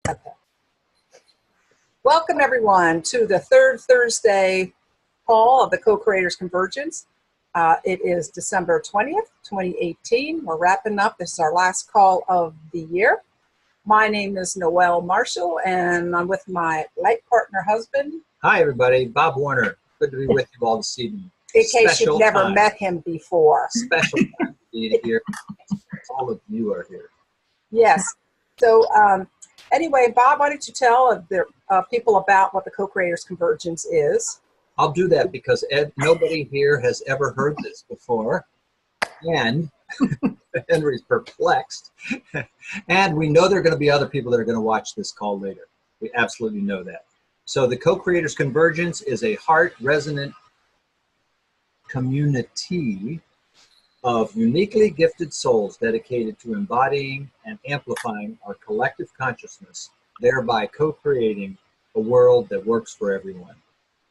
Okay. Welcome everyone to the third Thursday call of the Co-Creators Convergence. It is December 20th, 2018. We're wrapping up. This is our last call of the year. My name is Noelle Marshall, and I'm with my life partner husband. Hi everybody, Bob Warner. Good to be with you all this evening. In case you've never met him before. Special time to be here. All of you are here. Yes. So anyway, Bob, why don't you tell the people about what the Co-Creators Convergence is? I'll do that because nobody here has ever heard this before. And Henry's perplexed. And we know there are going to be other people that are going to watch this call later. We absolutely know that. So the Co-Creators Convergence is a heart-resonant community of uniquely gifted souls dedicated to embodying and amplifying our collective consciousness, thereby co-creating a world that works for everyone.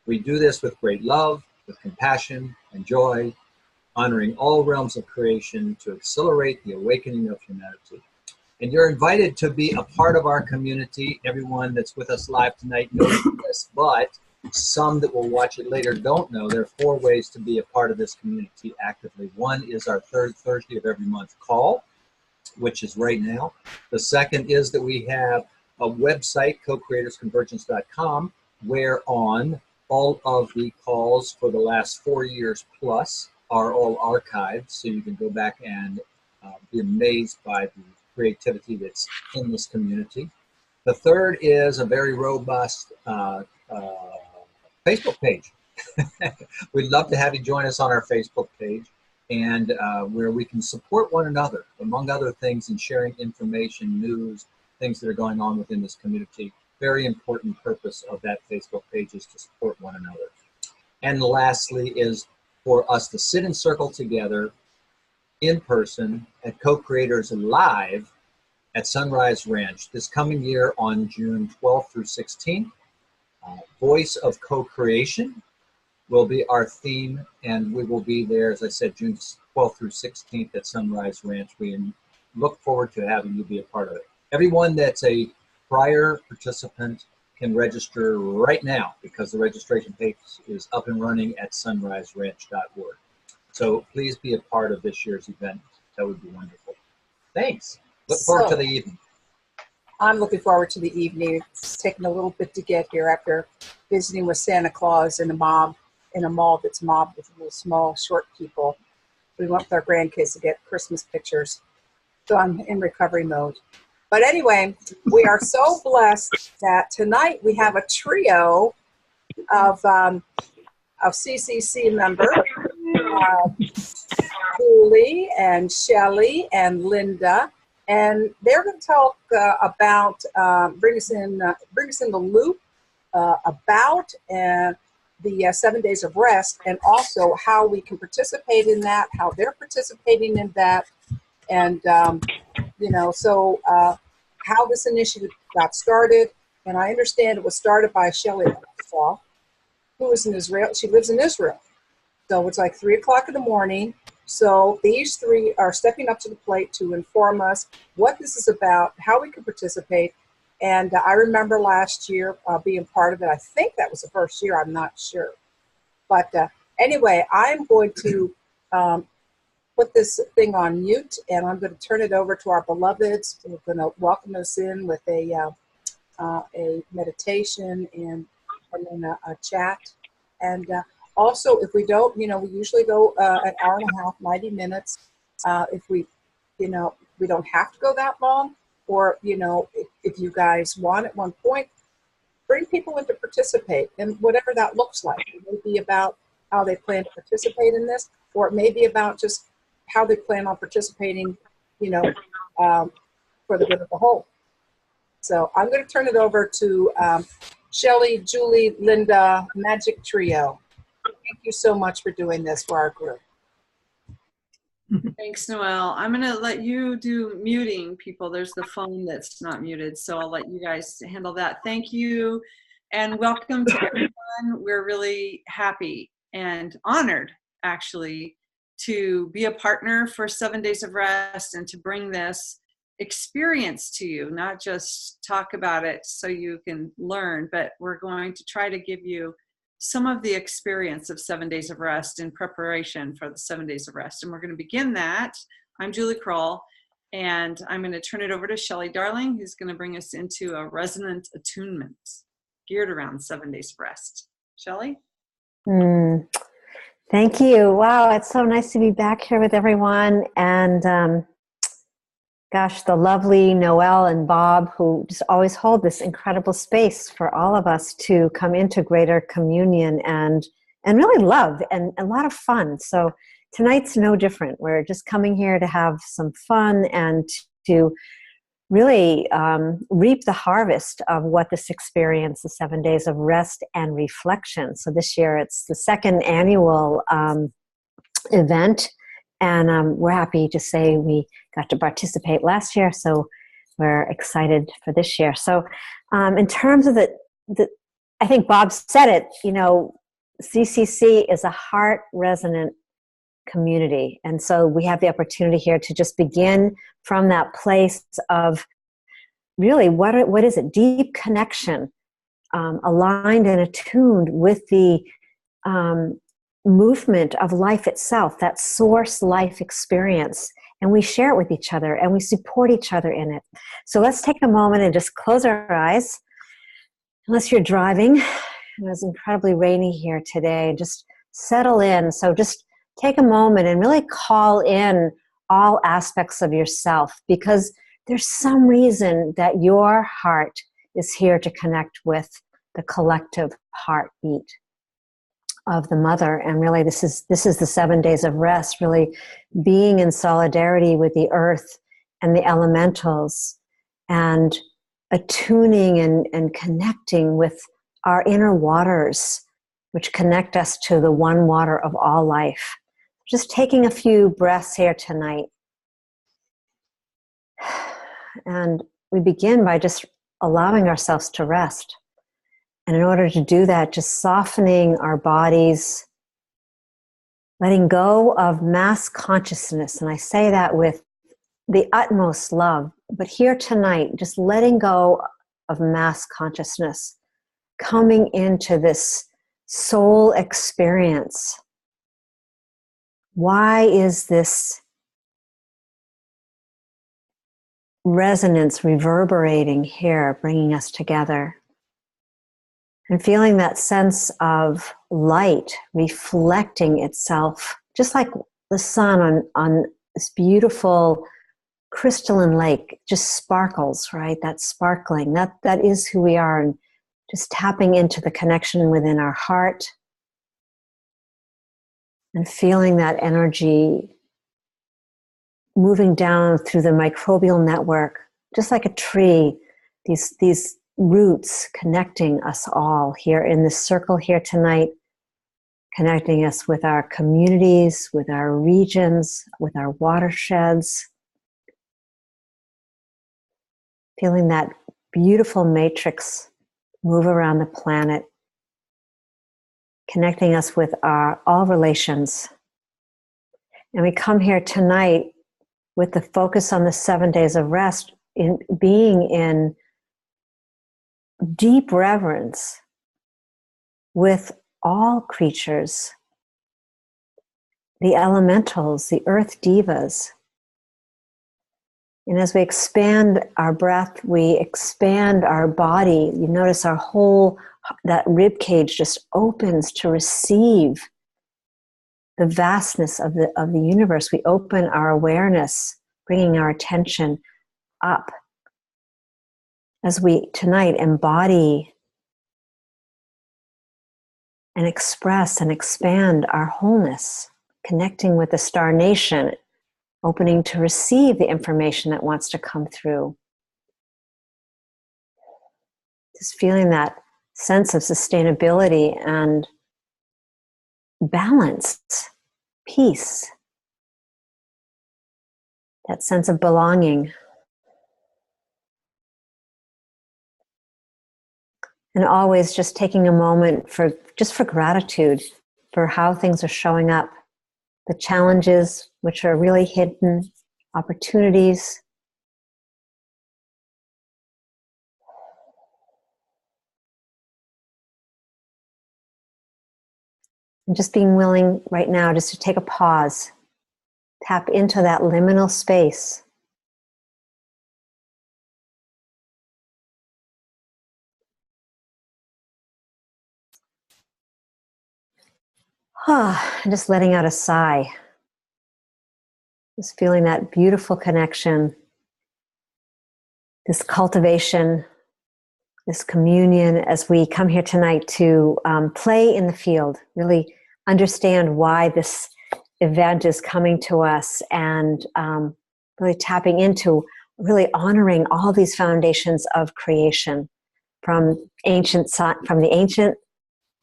We do this with great love, with compassion and joy, honoring all realms of creation to accelerate the awakening of humanity. And you're invited to be a part of our community. Everyone that's with us live tonight knows this, but some that will watch it later don't know. There are 4 ways to be a part of this community actively. One is our third Thursday of every month call, which is right now. The second is that we have a website, co-creatorsconvergence.com, where on all of the calls for the last 4 years plus are all archived, so you can go back and be amazed by the creativity that's in this community. The third is a very robust Facebook page. We'd love to have you join us on our Facebook page, and where we can support one another, among other things, in sharing information, news, things that are going on within this community. Very important purpose of that Facebook page is to support one another. And lastly is for us to sit in circle together in person at Co-Creators Live at Sunrise Ranch this coming year on June 12th through 16th. Voice of Co-Creation will be our theme, and we will be there, as I said, June 12th through 16th at Sunrise Ranch. We look forward to having you be a part of it. Everyone that's a prior participant can register right now because the registration page is up and running at sunriseranch.org. So please be a part of this year's event. That would be wonderful. Thanks. Look forward to the evening. I'm looking forward to the evening. It's taken a little bit to get here after visiting with Santa Claus in a mall that's mobbed with little small, short people. We went with our grandkids to get Christmas pictures. So I'm in recovery mode. But anyway, we are so blessed that tonight we have a trio of CCC members, Julie and Shelley and Linda, and they're going to talk about bring us in the loop about the 7 days of rest, and also how we can participate in that, how they're participating in that, and how this initiative got started. And I understand it was started by Shelley, who is in Israel. She lives in Israel. So it's like 3 o'clock in the morning. So these 3 are stepping up to the plate to inform us what this is about, how we can participate. And I remember last year being part of it. I think that was the first year. I'm not sure. But anyway, I'm going to put this thing on mute, and I'm going to turn it over to our beloveds. We're going to welcome us in with a meditation and then a chat. And also, if we don't, we usually go an hour and a half, 90 minutes. If we don't have to go that long, or, if you guys want at one point, bring people in to participate, and whatever that looks like. It may be about how they plan to participate in this, or it may be about just how they plan on participating, for the good of the whole. So I'm going to turn it over to Shelley, Julie, Linda, Magic Trio. Thank you so much for doing this for our group. Thanks, Noelle. I'm going to let you do muting people. There's the phone that's not muted, so I'll let you guys handle that. Thank you, and welcome to everyone. We're really happy and honored, actually, to be a partner for 7 Days of Rest and to bring this experience to you, not just talk about it so you can learn, but we're going to try to give you some of the experience of 7 days of rest in preparation for the 7 days of rest. And we're going to begin that. I'm Julie Krull, and I'm going to turn it over to Shelley Darling, who's going to bring us into a resonant attunement geared around 7 days of rest. Shelley? Thank you. Wow, it's so nice to be back here with everyone. And gosh, the lovely Noelle and Bob, who just always hold this incredible space for all of us to come into greater communion and really love and a lot of fun. So tonight's no different. We're just coming here to have some fun and to really reap the harvest of what this experience, the 7 days of rest and reflection. So this year it's the second annual event. And we're happy to say we got to participate last year, so we're excited for this year. So in terms of I think Bob said it, CCC is a heart resonant community. And so we have the opportunity here to just begin from that place of really, what is it? Deep connection, aligned and attuned with the movement of life itself, that source life experience. And we share it with each other and we support each other in it. So let's take a moment and just close our eyes. Unless you're driving, it was incredibly rainy here today. Just settle in. So just take a moment and really call in all aspects of yourself, because there's some reason that your heart is here to connect with the collective heartbeat of the mother. And really this is the 7 days of rest, really being in solidarity with the earth and the elementals and attuning and connecting with our inner waters, which connect us to the one water of all life. Just taking a few breaths here tonight. And we begin by just allowing ourselves to rest. And in order to do that, just softening our bodies, letting go of mass consciousness. And I say that with the utmost love. But here tonight, just letting go of mass consciousness, coming into this soul experience. Why is this resonance reverberating here, bringing us together? And feeling that sense of light reflecting itself, just like the sun on this beautiful crystalline lake, just sparkles, right? That sparkling, that is who we are. And just tapping into the connection within our heart and feeling that energy moving down through the microbial network, just like a tree, these roots connecting us all here in this circle here tonight, connecting us with our communities, with our regions, with our watersheds. Feeling that beautiful matrix move around the planet, connecting us with all relations. And we come here tonight with the focus on the 7 days of rest, in being in deep reverence with all creatures, the elementals, the earth divas. And as we expand our breath, we expand our body. You notice our whole, that rib cage just opens to receive the vastness of the universe. We open our awareness, bringing our attention up as we tonight embody and express and expand our wholeness, connecting with the star nation, opening to receive the information that wants to come through. Just feeling that sense of sustainability and balance, peace, that sense of belonging. And always just taking a moment for gratitude for how things are showing up, the challenges which are really hidden, opportunities, And just being willing right now just to take a pause, tap into that liminal space. And just letting out a sigh. Just feeling that beautiful connection, this cultivation, this communion as we come here tonight to play in the field, really understand why this event is coming to us, and really tapping into really honoring all these foundations of creation, from the ancient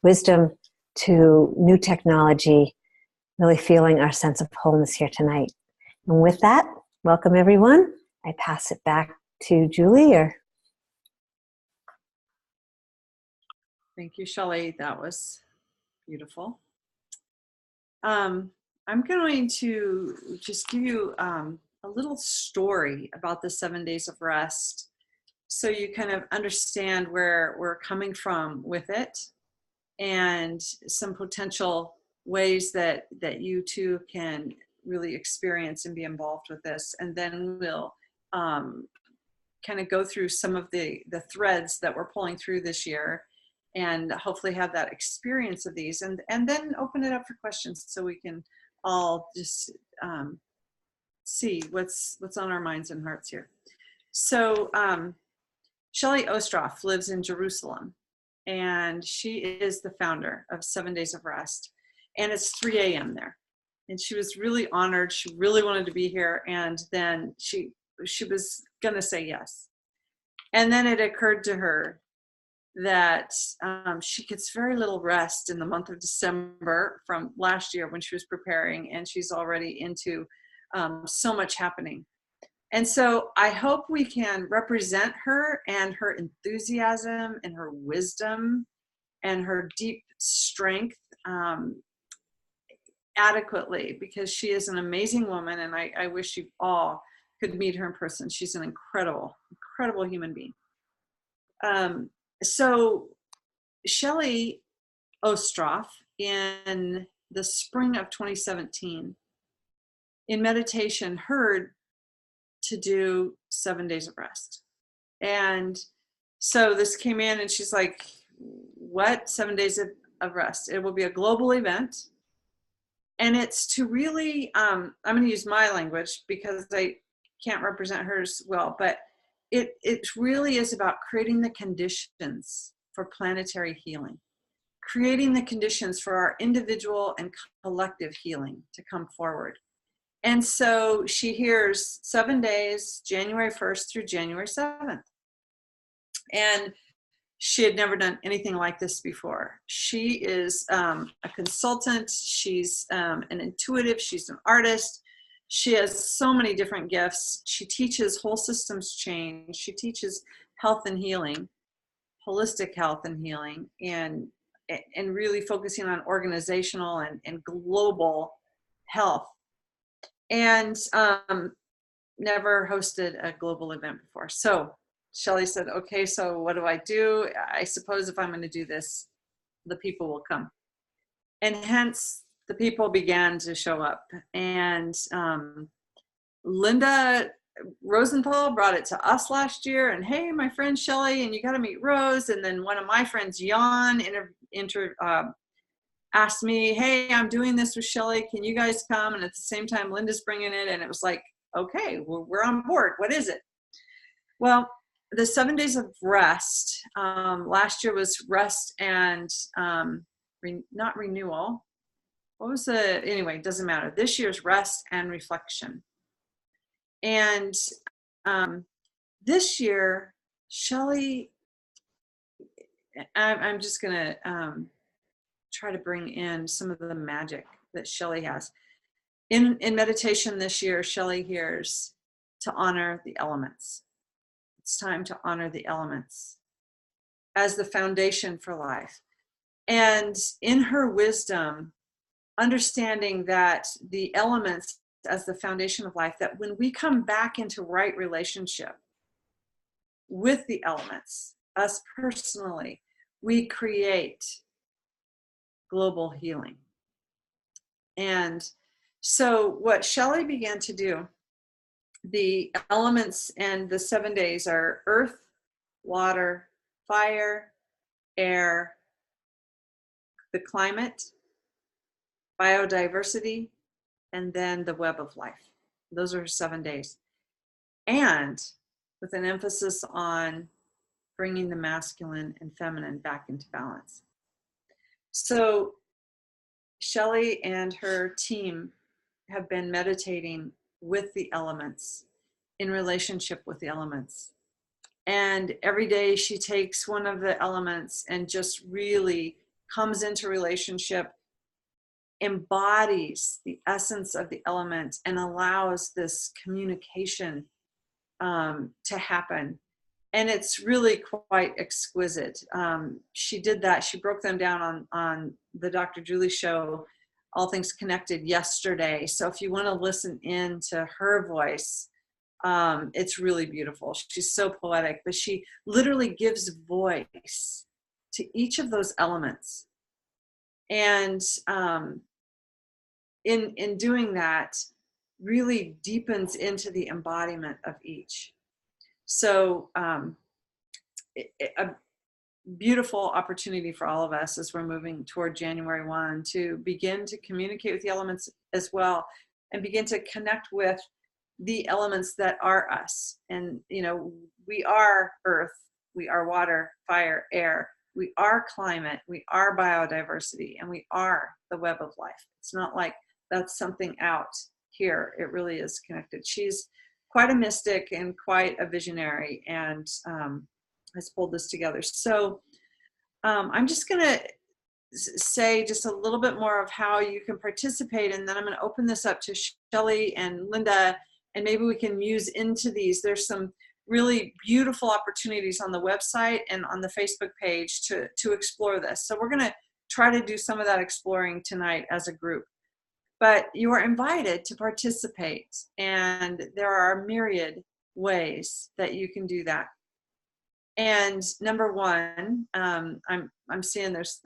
wisdom to new technology, really feeling our sense of wholeness here tonight. And with that, welcome everyone. I pass it back to Julie. Thank you, Shelley. That was beautiful. I'm going to just give you a little story about the 7 days of rest, so you kind of understand where we're coming from with it, and some potential ways that you too can really experience and be involved with this. And then we'll kind of go through some of the threads that we're pulling through this year, and hopefully have that experience of these, and then open it up for questions so we can all just see what's on our minds and hearts here. So Shelley Ostroff lives in Jerusalem, and she is the founder of 7 Days of Rest, and it's 3 a.m. there. And she was really honored. She really wanted to be here, and then she was going to say yes. And then it occurred to her that she gets very little rest in the month of December from last year when she was preparing, and she's already into so much happening. And so I hope we can represent her and her enthusiasm and her wisdom and her deep strength adequately, because she is an amazing woman, and I wish you all could meet her in person. She's an incredible, incredible human being. So Shelley Ostroff, in the spring of 2017, in meditation, heard to do 7 days of rest. And so this came in, and she's like, what? 7 days of rest. It will be a global event. And it's to really, I'm going to use my language because I can't represent hers well, but it really is about creating the conditions for planetary healing, creating the conditions for our individual and collective healing to come forward. And so she hears 7 days, January 1st through January 7th. And she had never done anything like this before. She is a consultant. She's an intuitive. She's an artist. She has so many different gifts. She teaches whole systems change. She teaches health and healing, holistic health and healing, and really focusing on organizational and global health. And never hosted a global event before. So Shelley said, okay, so what do I do? I suppose if I'm going to do this, the people will come. And hence the people began to show up. And Linda Rosenthal brought it to us last year, and hey, my friend Shelley, and you got to meet Rose. And then one of my friends, Jan, asked me, hey, I'm doing this with Shelley, can you guys come? And at the same time, Linda's bringing it, and it was like, okay, we're on board. What is it? Well, the 7 days of rest, last year was rest and not renewal. What was anyway, it doesn't matter. This year's rest and reflection. And this year, Shelley, I'm just going to try to bring in some of the magic that Shelley has. In meditation this year, Shelley hears to honor the elements. It's time to honor the elements as the foundation for life. And in her wisdom, understanding that the elements as the foundation of life, that when we come back into right relationship with the elements, us personally, we create global healing. And so what Shelley began to do, the elements and the 7 days are earth, water, fire, air, the climate, biodiversity, and then the web of life. Those are 7 days. And with an emphasis on bringing the masculine and feminine back into balance. So Shelley and her team have been meditating with the elements, in relationship with the elements. And every day she takes one of the elements and just really comes into relationship, embodies the essence of the element, and allows this communication to happen. And it's really quite exquisite. She did that. She broke them down on the Dr. Julie show, All Things Connected, yesterday. So if you want to listen in to her voice, it's really beautiful. She's so poetic, but she literally gives voice to each of those elements. And in doing that, really deepens into the embodiment of each. So a beautiful opportunity for all of us as we're moving toward January 1 to begin to communicate with the elements as well, and begin to connect with the elements that are us. And, you know, we are earth, we are water, fire, air, we are climate, we are biodiversity, and we are the web of life. It's not like that's something out here. It really is connected. She's quite a mystic and quite a visionary, and has pulled this together. So I'm just going to say just a little bit more of how you can participate, and then I'm going to open this up to Shelley and Linda, and maybe we can muse into these. There's some really beautiful opportunities on the website and on the Facebook page to explore this. So we're going to try to do some of that exploring tonight as a group. But you are invited to participate, and there are myriad ways that you can do that. And number one, I'm seeing there's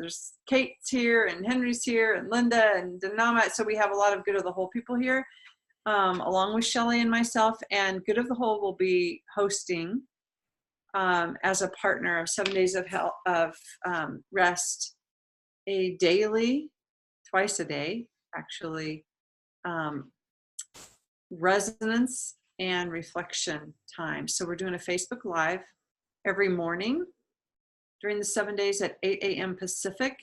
Kate's here, and Henry's here, and Linda, and Dinama. So we have a lot of Good of the Whole people here, along with Shelley and myself. And Good of the Whole will be hosting as a partner of 7 days of rest, a daily, twice a day, actually, resonance and reflection time. So we're doing a Facebook Live every morning during the 7 days at 8 a.m. Pacific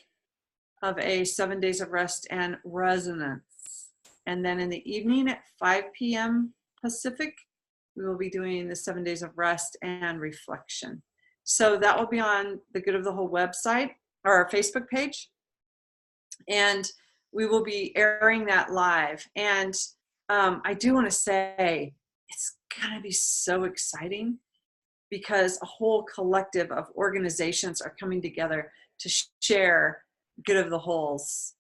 of a 7 days of rest and resonance. And then in the evening at 5 p.m. Pacific, we will be doing the 7 days of rest and reflection. So that will be on the Good of the Whole website or our Facebook page. And we will be airing that live. And I do want to say it's going to be so exciting, because a whole collective of organizations are coming together to share Good of the Whole's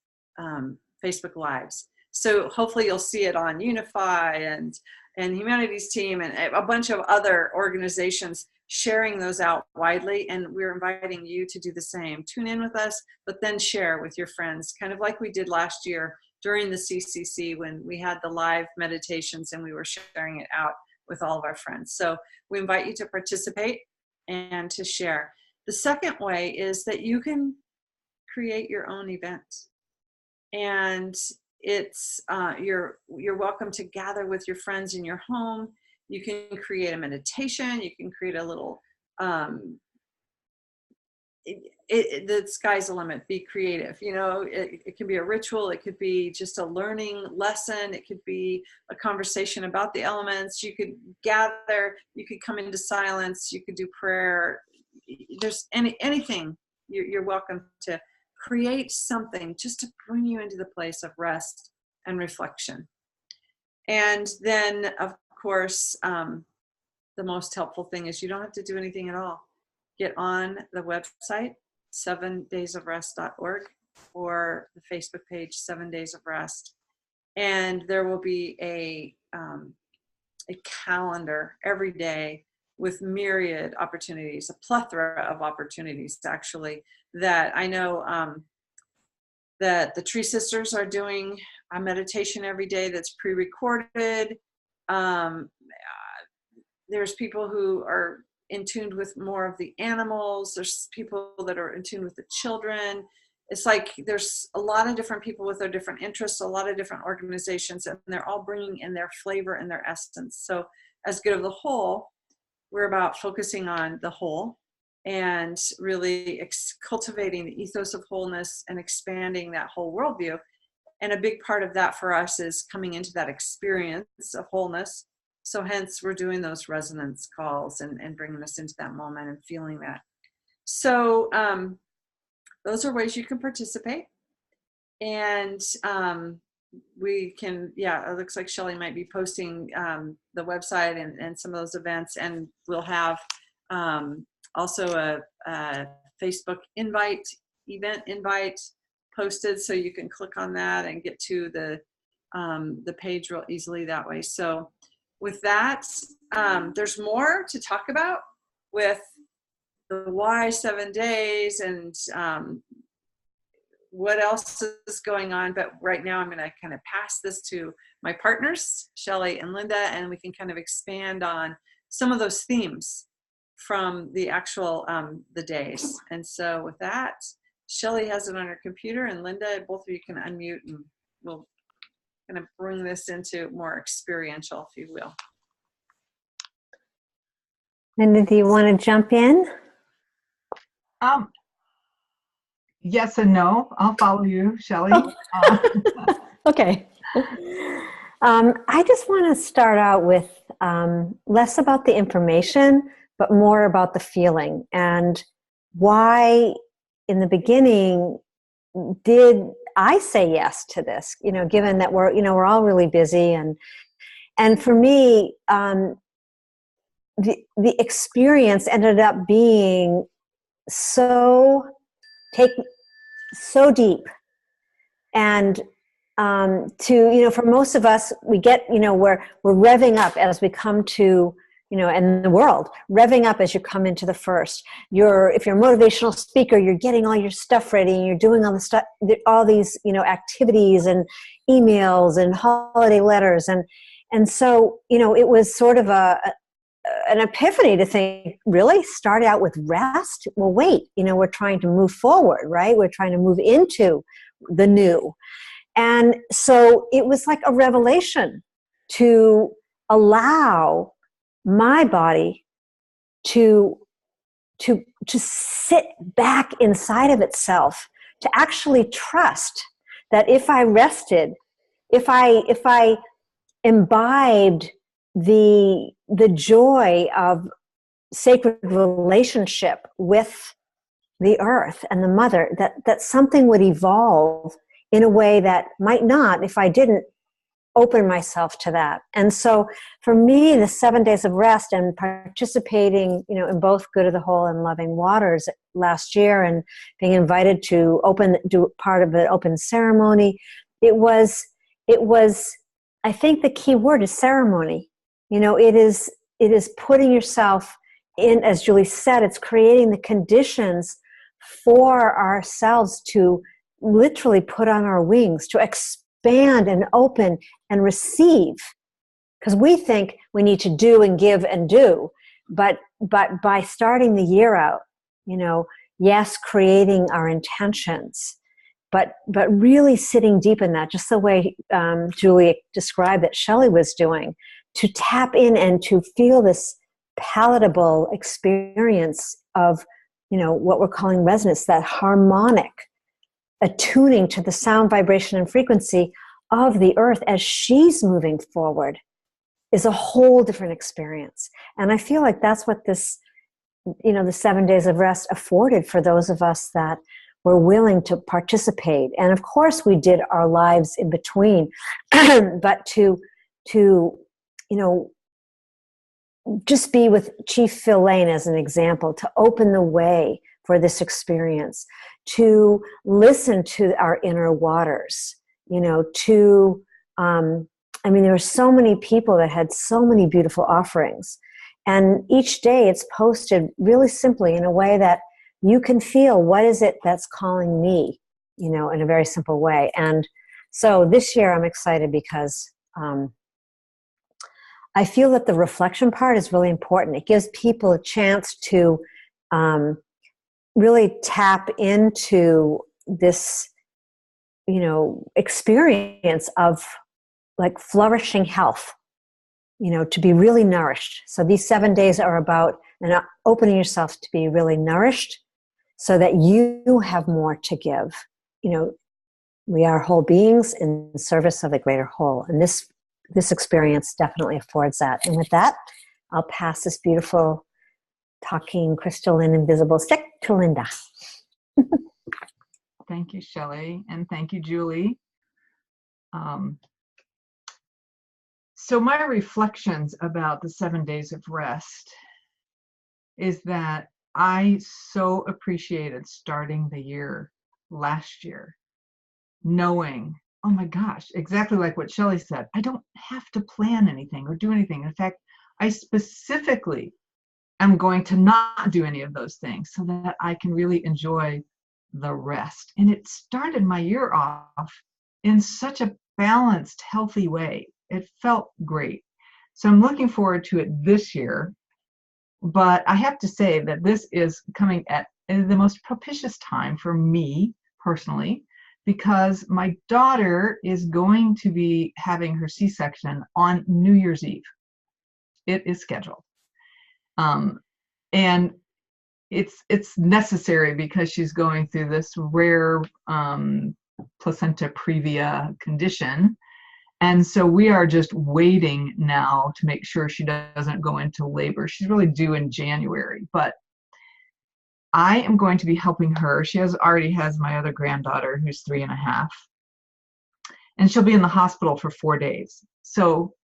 Facebook Lives. So hopefully you'll see it on Unify and Humanities Team and a bunch of other organizations sharing those out widely. And we're inviting you to do the same. Tune in with us, but then share with your friends, kind of like we did last year during the CCC when we had the live meditations and we were sharing it out with all of our friends. So we invite you to participate and to share. The second way is that you can create your own event. And it's you're welcome to gather with your friends in your home. You can create a meditation. You can create a little, the sky's the limit. Be creative. You know, it can be a ritual. It could be just a learning lesson. It could be a conversation about the elements. You could gather. You could come into silence. You could do prayer. There's anything. You're welcome to create something just to bring you into the place of rest and reflection. And then, of course, the most helpful thing is you don't have to do anything at all. Get on the website, 7daysofrest.org, or the Facebook page, 7 Days of Rest. And there will be a calendar every day with myriad opportunities, a plethora of opportunities, actually, that I know that the Tree Sisters are doing a meditation every day that's pre-recorded. There's people who are in tune with more of the animals. There's people that are in tune with the children. It's like there's a lot of different people with their different interests, a lot of different organizations, and they're all bringing in their flavor and their essence. So as Good of the Whole, we're about focusing on the whole and really cultivating the ethos of wholeness and expanding that whole worldview. And a big part of that for us is coming into that experience of wholeness. So hence we're doing those resonance calls and bringing us into that moment and feeling that. So those are ways you can participate. And we can, it looks like Shelley might be posting the website and some of those events. And we'll have also a Facebook event invite posted, so you can click on that and get to the page real easily that way. So with that, there's more to talk about with the why 7 days and what else is going on. But right now I'm going to kind of pass this to my partners, Shelley and Linda, and we can kind of expand on some of those themes from the actual the days. And so with that, Shelley has it on her computer, and Linda, both of you can unmute, and we'll kind of bring this into more experiential, if you will. Linda, do you want to jump in? Yes and no. I'll follow you, Shelley. Okay. I just want to start out with less about the information, but more about the feeling, and why in the beginning did I say yes to this, given that we're all really busy, and for me, the experience ended up being so deep, and for most of us, we get, we're revving up as we come to, and the world revving up as you come into the first. If you're a motivational speaker, you're getting all your stuff ready, and you're doing all the stuff, all these, activities and emails and holiday letters, and so it was sort of an epiphany to think, really start out with rest? Well, wait, we're trying to move forward, right? We're trying to move into the new. And so it was like a revelation to allow my body to sit back inside of itself, to actually trust that if I rested, if I imbibed the joy of sacred relationship with the earth and the mother, that something would evolve in a way that might not if I didn't open myself to that. And so for me, the 7 days of rest and participating, in both Good of the Whole and Loving Waters last year, and being invited to do part of the open ceremony, it was, I think the key word is ceremony. It is putting yourself in, as Julie said, it's creating the conditions for ourselves to literally put on our wings, to expand and open and receive. Because we think we need to do and give and do, but by starting the year out, yes, creating our intentions, but really sitting deep in that, just the way Julie described that Shelley was doing, to tap in and to feel this palatable experience of, what we're calling resonance, that harmonic attuning to the sound, vibration, and frequency of the earth as she's moving forward is a whole different experience. And I feel like that's what this, the 7 days of rest afforded for those of us that were willing to participate. And of course we did our lives in between, but to just be with Chief Phil Lane as an example, to open the way for this experience, to listen to our inner waters, there were so many people that had so many beautiful offerings. And each day it's posted really simply in a way that you can feel, what is it that's calling me, in a very simple way. And So this year I'm excited because I feel that the reflection part is really important. It gives people a chance to really tap into this, experience of like flourishing health, to be really nourished. So these 7 days are about opening yourself to be really nourished so that you have more to give. We are whole beings in service of the greater whole. And this experience definitely affords that. And with that, I'll pass this beautiful talking crystalline invisible stick to Linda. Thank you, Shelley, and thank you, Julie. So my reflections about the 7 days of rest is that I so appreciated starting the year last year, knowing, oh my gosh, exactly like what Shelley said, I don't have to plan anything or do anything. In fact, I specifically am going to not do any of those things so that I can really enjoy the rest. And it started my year off in such a balanced, healthy way. It felt great. So I'm looking forward to it this year. But I have to say that this is coming at the most propitious time for me personally, because my daughter is going to be having her C-section on New Year's Eve. It is scheduled. And it's necessary because she's going through this rare placenta previa condition. And so we are just waiting now to make sure she doesn't go into labor. She's really due in January, but I am going to be helping her. She already has my other granddaughter who's 3.5, and she'll be in the hospital for 4 days. So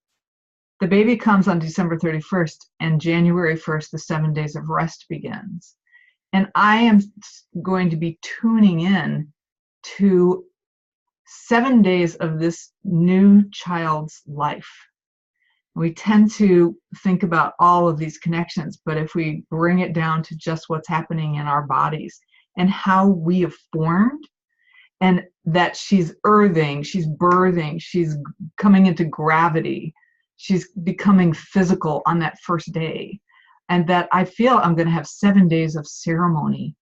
the baby comes on December 31st, and January 1st, the 7 days of rest begins. And I am going to be tuning in to 7 days of this new child's life. We tend to think about all of these connections, but if we bring it down to just what's happening in our bodies and how we have formed, and that she's earthing, she's birthing, she's coming into gravity, she's becoming physical on that first day, and that I feel I'm going to have 7 days of ceremony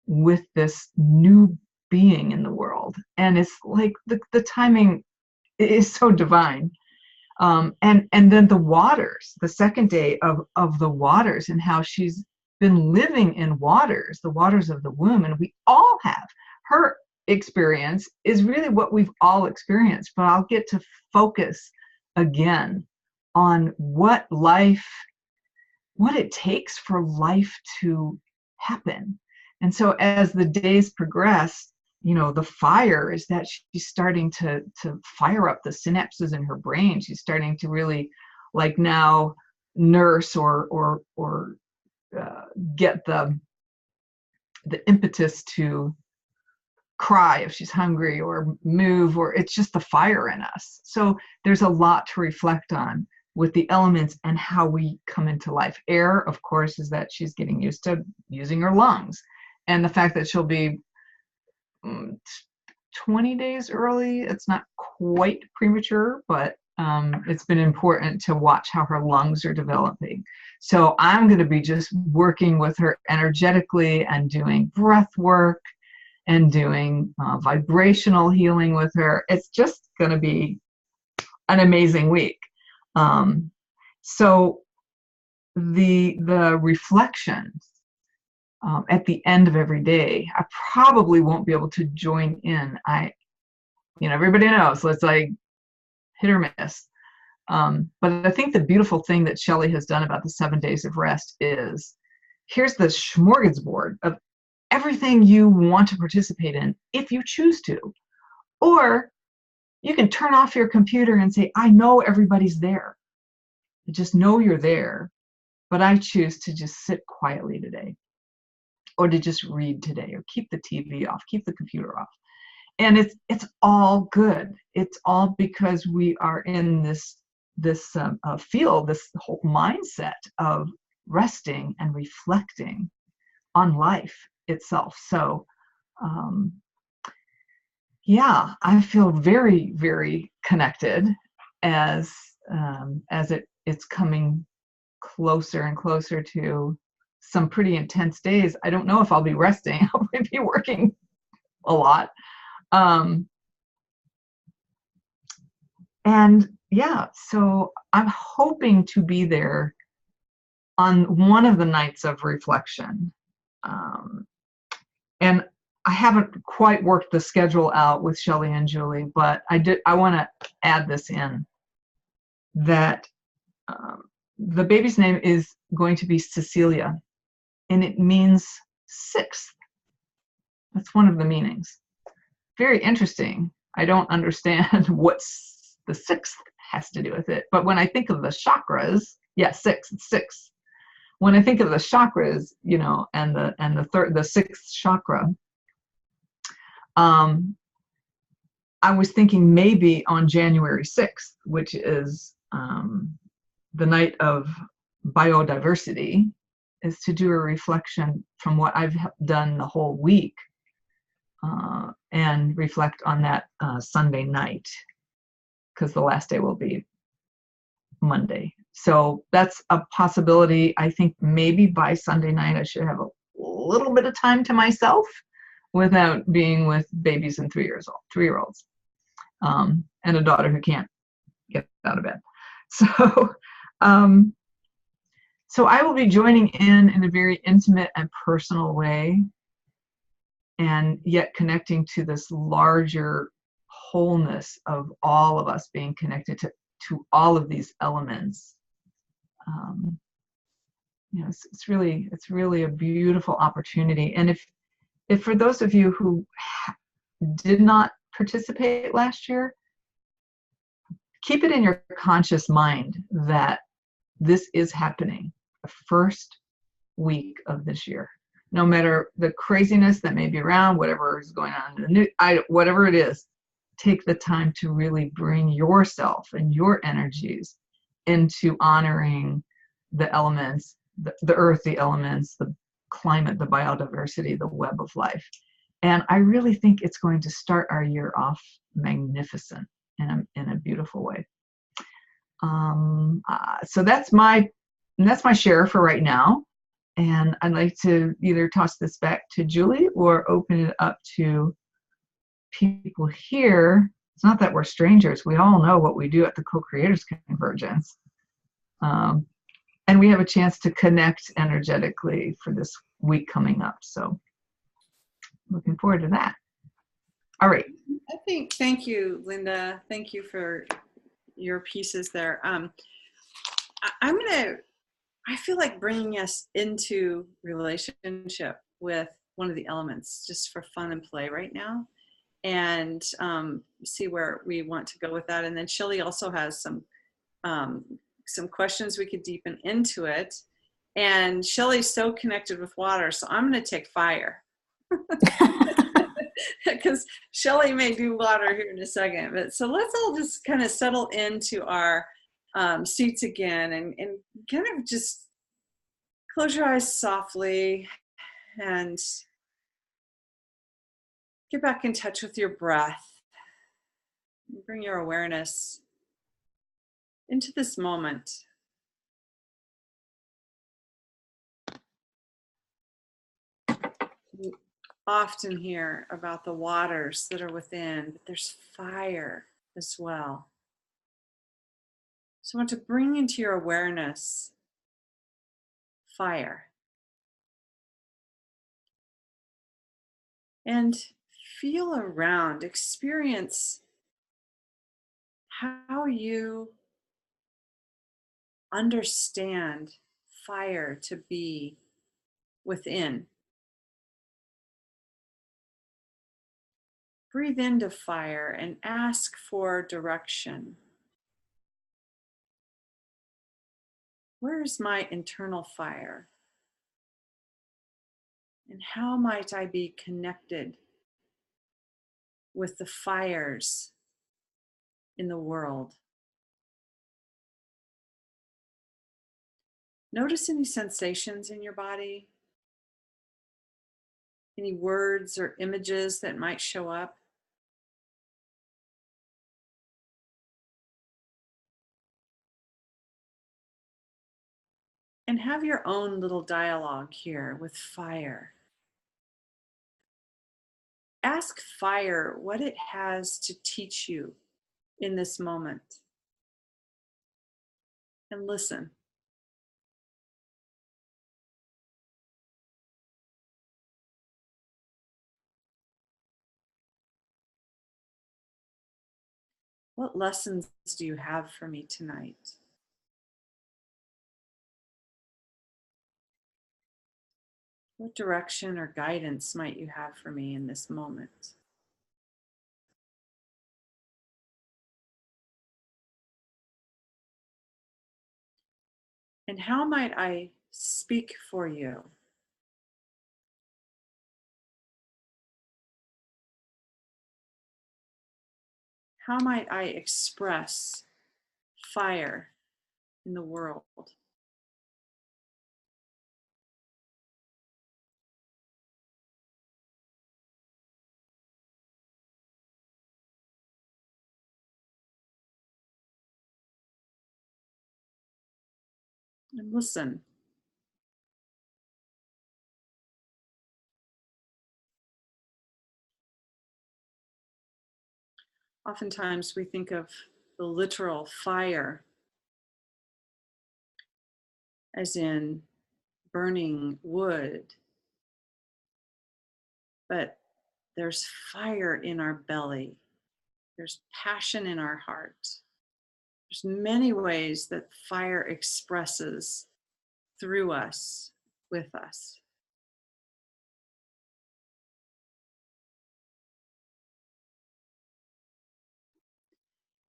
with this new being in the world. And it's like the timing is so divine. And then the waters, the second day of the waters, and how she's been living in waters, the waters of the womb, and we all have. Her experience is really what we've all experienced, but I'll get to focus again on what it takes for life to happen. And so as the days progress, the fire is that she's starting to fire up the synapses in her brain. She's starting to really, like, now nurse or get the impetus to cry if she's hungry or move, or it's just the fire in us. So there's a lot to reflect on with the elements and how we come into life. Air, of course, is that she's getting used to using her lungs, and the fact that she'll be 20 days early. It's not quite premature, but it's been important to watch how her lungs are developing. So I'm going to be just working with her energetically and doing breath work and doing vibrational healing with her. It's just going to be an amazing week. So the reflections at the end of every day, I probably won't be able to join in. Everybody knows, so it's like hit or miss. But I think the beautiful thing that Shelley has done about the 7 days of rest is, here's the smorgasbord of everything you want to participate in if you choose to. Or you can turn off your computer and say, I know everybody's there. Just know you're there, but I choose to just sit quietly today, or to just read today, or keep the TV off, keep the computer off. And it's all good. It's all because we are in this field, this whole mindset of resting and reflecting on life itself. So yeah, I feel very, very connected as it's coming closer and closer to some pretty intense days. I don't know if I'll be resting. I'll be working a lot. And yeah, so I'm hoping to be there on one of the nights of reflection. And I haven't quite worked the schedule out with Shelley and Julie, but I want to add this in, that the baby's name is going to be Cecilia, and it means sixth. That's one of the meanings. Very interesting. I don't understand what the sixth has to do with it, but when I think of the chakras, yes, six, it's six. When I think of the chakras, you know, and the sixth chakra, I was thinking maybe on January 6th, which is the night of biodiversity, is to do a reflection from what I've done the whole week and reflect on that Sunday night, because the last day will be Monday. So that's a possibility. I think maybe by Sunday night I should have a little bit of time to myself without being with babies and 3-year-olds, and a daughter who can't get out of bed. So, so I will be joining in a very intimate and personal way, and yet connecting to this larger wholeness of all of us being connected to all of these elements. You know, it's really a beautiful opportunity. And if for those of you who did not participate last year, keep it in your conscious mind that this is happening the first week of this year. No matter the craziness that may be around, whatever is going on in the news, whatever it is, take the time to really bring yourself and your energies into honoring the elements, the earth, the elements, the climate, the biodiversity, the web of life. And I really think it's going to start our year off magnificent in a beautiful way. So that's my share for right now. And I'd like to either toss this back to Julie or open it up to people here. It's not that we're strangers. We all know what we do at the Co-Creators Convergence. And we have a chance to connect energetically for this week coming up. So looking forward to that. All right. Thank you, Linda. Thank you for your pieces there. I feel like bringing us into relationship with one of the elements just for fun and play right now, and see where we want to go with that. And then Shelley also has some questions we could deepen into it. And Shelley's so connected with water, so I'm going to take fire. Because Shelley may do water here in a second. But so let's all just kind of settle into our seats again and kind of just close your eyes softly and get back in touch with your breath. Bring your awareness into this moment. We often hear about the waters that are within, but there's fire as well. So I want to bring into your awareness fire. And feel around, experience how you understand fire to be within. Breathe into fire and ask for direction. Where is my internal fire? And how might I be connected with the fires in the world? Notice any sensations in your body, any words or images that might show up. And have your own little dialogue here with fire. Ask fire what it has to teach you in this moment. And listen. What lessons do you have for me tonight? What direction or guidance might you have for me in this moment? And how might I speak for you? How might I express fire in the world? And listen. Oftentimes we think of the literal fire as in burning wood, but there's fire in our belly. There's passion in our heart. There's many ways that fire expresses through us, with us.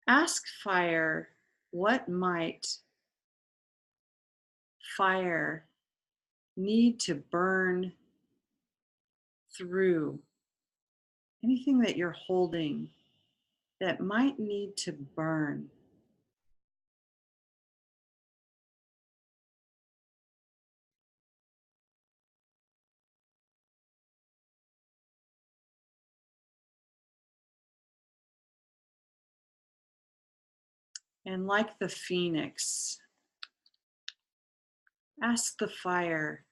Ask fire, what might fire need to burn through? Anything that you're holding that might need to burn. And like the phoenix, ask the fire,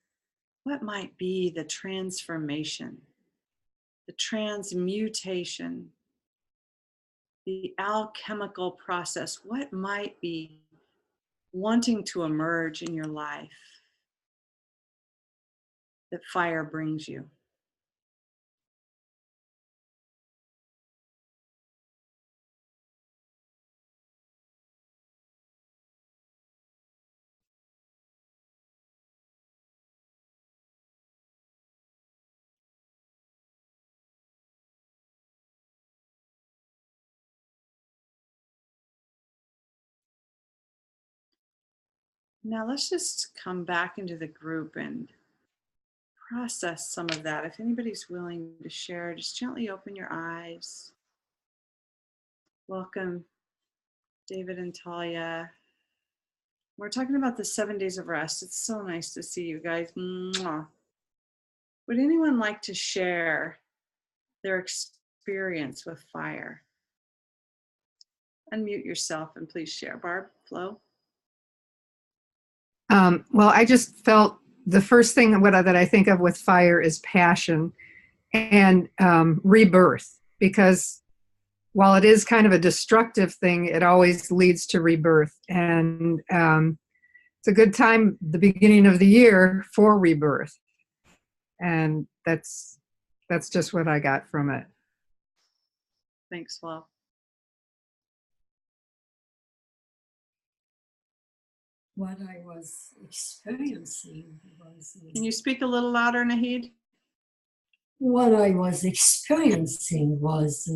what might be the transformation, the transmutation, the alchemical process? What might be wanting to emerge in your life that fire brings you? Now let's just come back into the group and process some of that. If anybody's willing to share, just gently open your eyes. Welcome, David and Talia. We're talking about the 7 days of rest. It's so nice to see you guys. Mwah. Would anyone like to share their experience with fire? Unmute yourself and please share. Barb, Flo? Well, I just felt the first thing that I think of with fire is passion and rebirth, because while it is kind of a destructive thing, it always leads to rebirth. And it's a good time, the beginning of the year, for rebirth. And that's just what I got from it. Thanks, Flo. What I was experiencing was... Can you speak a little louder, Nahid? What I was experiencing was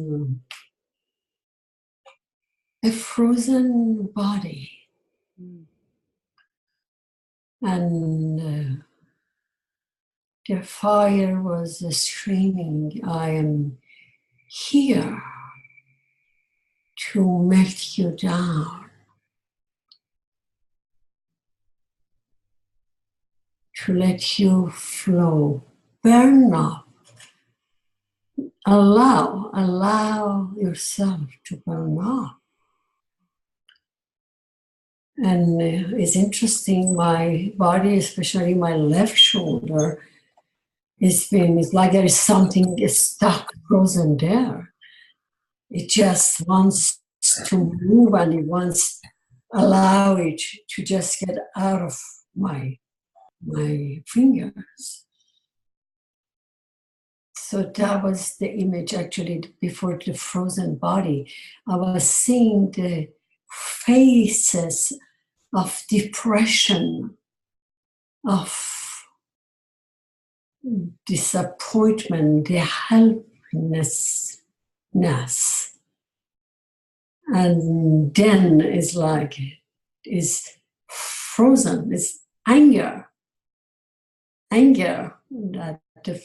a frozen body. And the fire was screaming, I am here to melt you down, to let you flow, burn up, allow yourself to burn up. And it's interesting, my body, especially my left shoulder, it's like there is something stuck, frozen there. It just wants to move, and it wants allow it to just get out of my fingers. So that was the image actually before the frozen body. I was seeing the faces of depression, of disappointment, the helplessness. And then it's like, it's frozen, it's anger, that the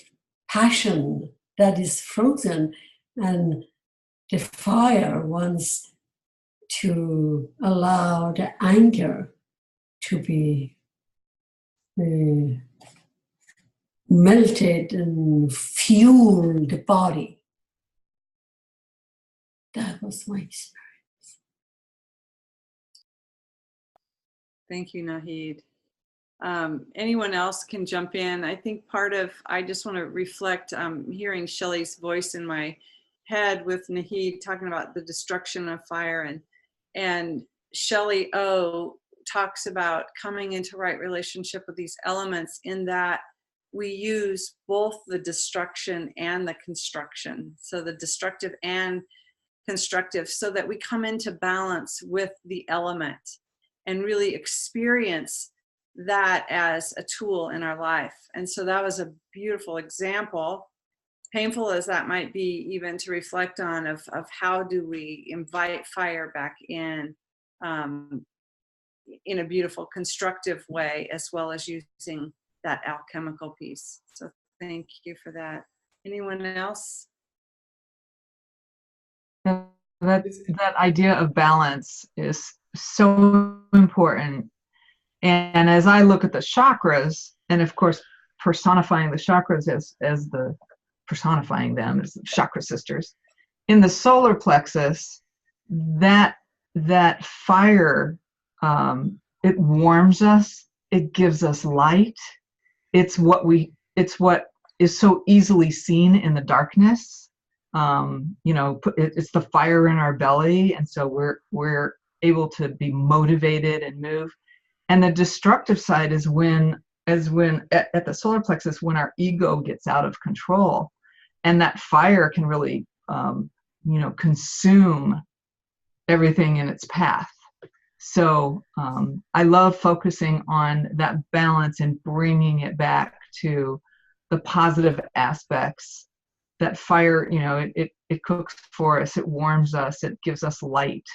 passion that is frozen, and the fire wants to allow the anger to be melted and fuel the body. That was my experience. Thank you, Nahid. Anyone else can jump in. I think I just want to reflect, hearing Shelley's voice in my head with Nahid talking about the destruction of fire, and Shelley O talks about coming into right relationship with these elements, in that we use both the destruction and the construction. So the destructive and constructive, so that we come into balance with the element and really experience that as a tool in our life. And so that was a beautiful example, painful as that might be even to reflect on, of how do we invite fire back in a beautiful constructive way, as well as using that alchemical piece. So thank you for that. Anyone else? That idea of balance is so important. And as I look at the chakras, and of course personifying the chakras as personifying them as the chakra sisters, in the solar plexus, that fire, it warms us, it gives us light. It's what is so easily seen in the darkness. It's the fire in our belly, and so we're able to be motivated and move. And the destructive side is when at the solar plexus, when our ego gets out of control, and that fire can really consume everything in its path. So I love focusing on that balance and bringing it back to the positive aspects. That fire, it cooks for us, it warms us, it gives us light.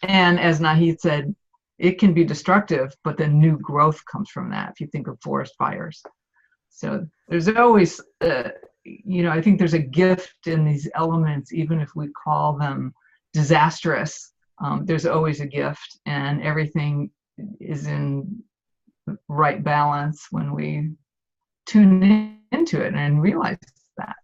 And as Nahid said, it can be destructive, but then new growth comes from that, if you think of forest fires. So there's always, I think there's a gift in these elements, even if we call them disastrous. There's always a gift, and everything is in right balance when we tune into it and realize that.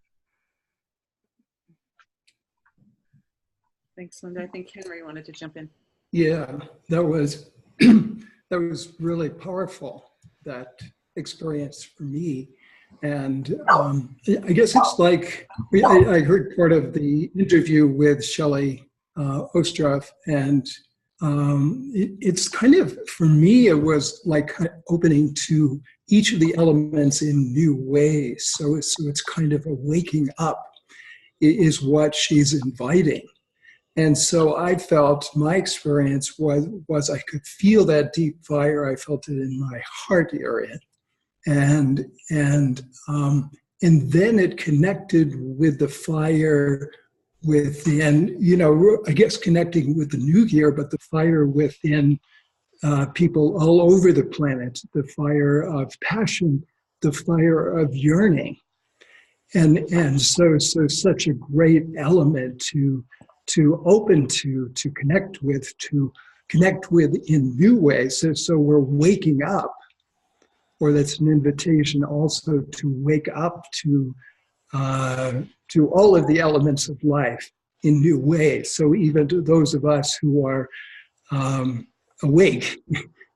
Thanks, Linda. I think Henry wanted to jump in. Yeah, that was really powerful, that experience for me. And I guess it's like, I heard part of the interview with Shelley Ostroff, and it's kind of, for me, it was like opening to each of the elements in new ways. So it's kind of a waking up is what she's inviting. And so I felt, my experience was I could feel that deep fire. I felt it in my heart area. And then it connected with the fire within, I guess connecting with the new year, but the fire within people all over the planet, the fire of passion, the fire of yearning. And so such a great element to open to connect with in new ways. So we're waking up, or that's an invitation also to wake up to all of the elements of life in new ways. So even to those of us who are awake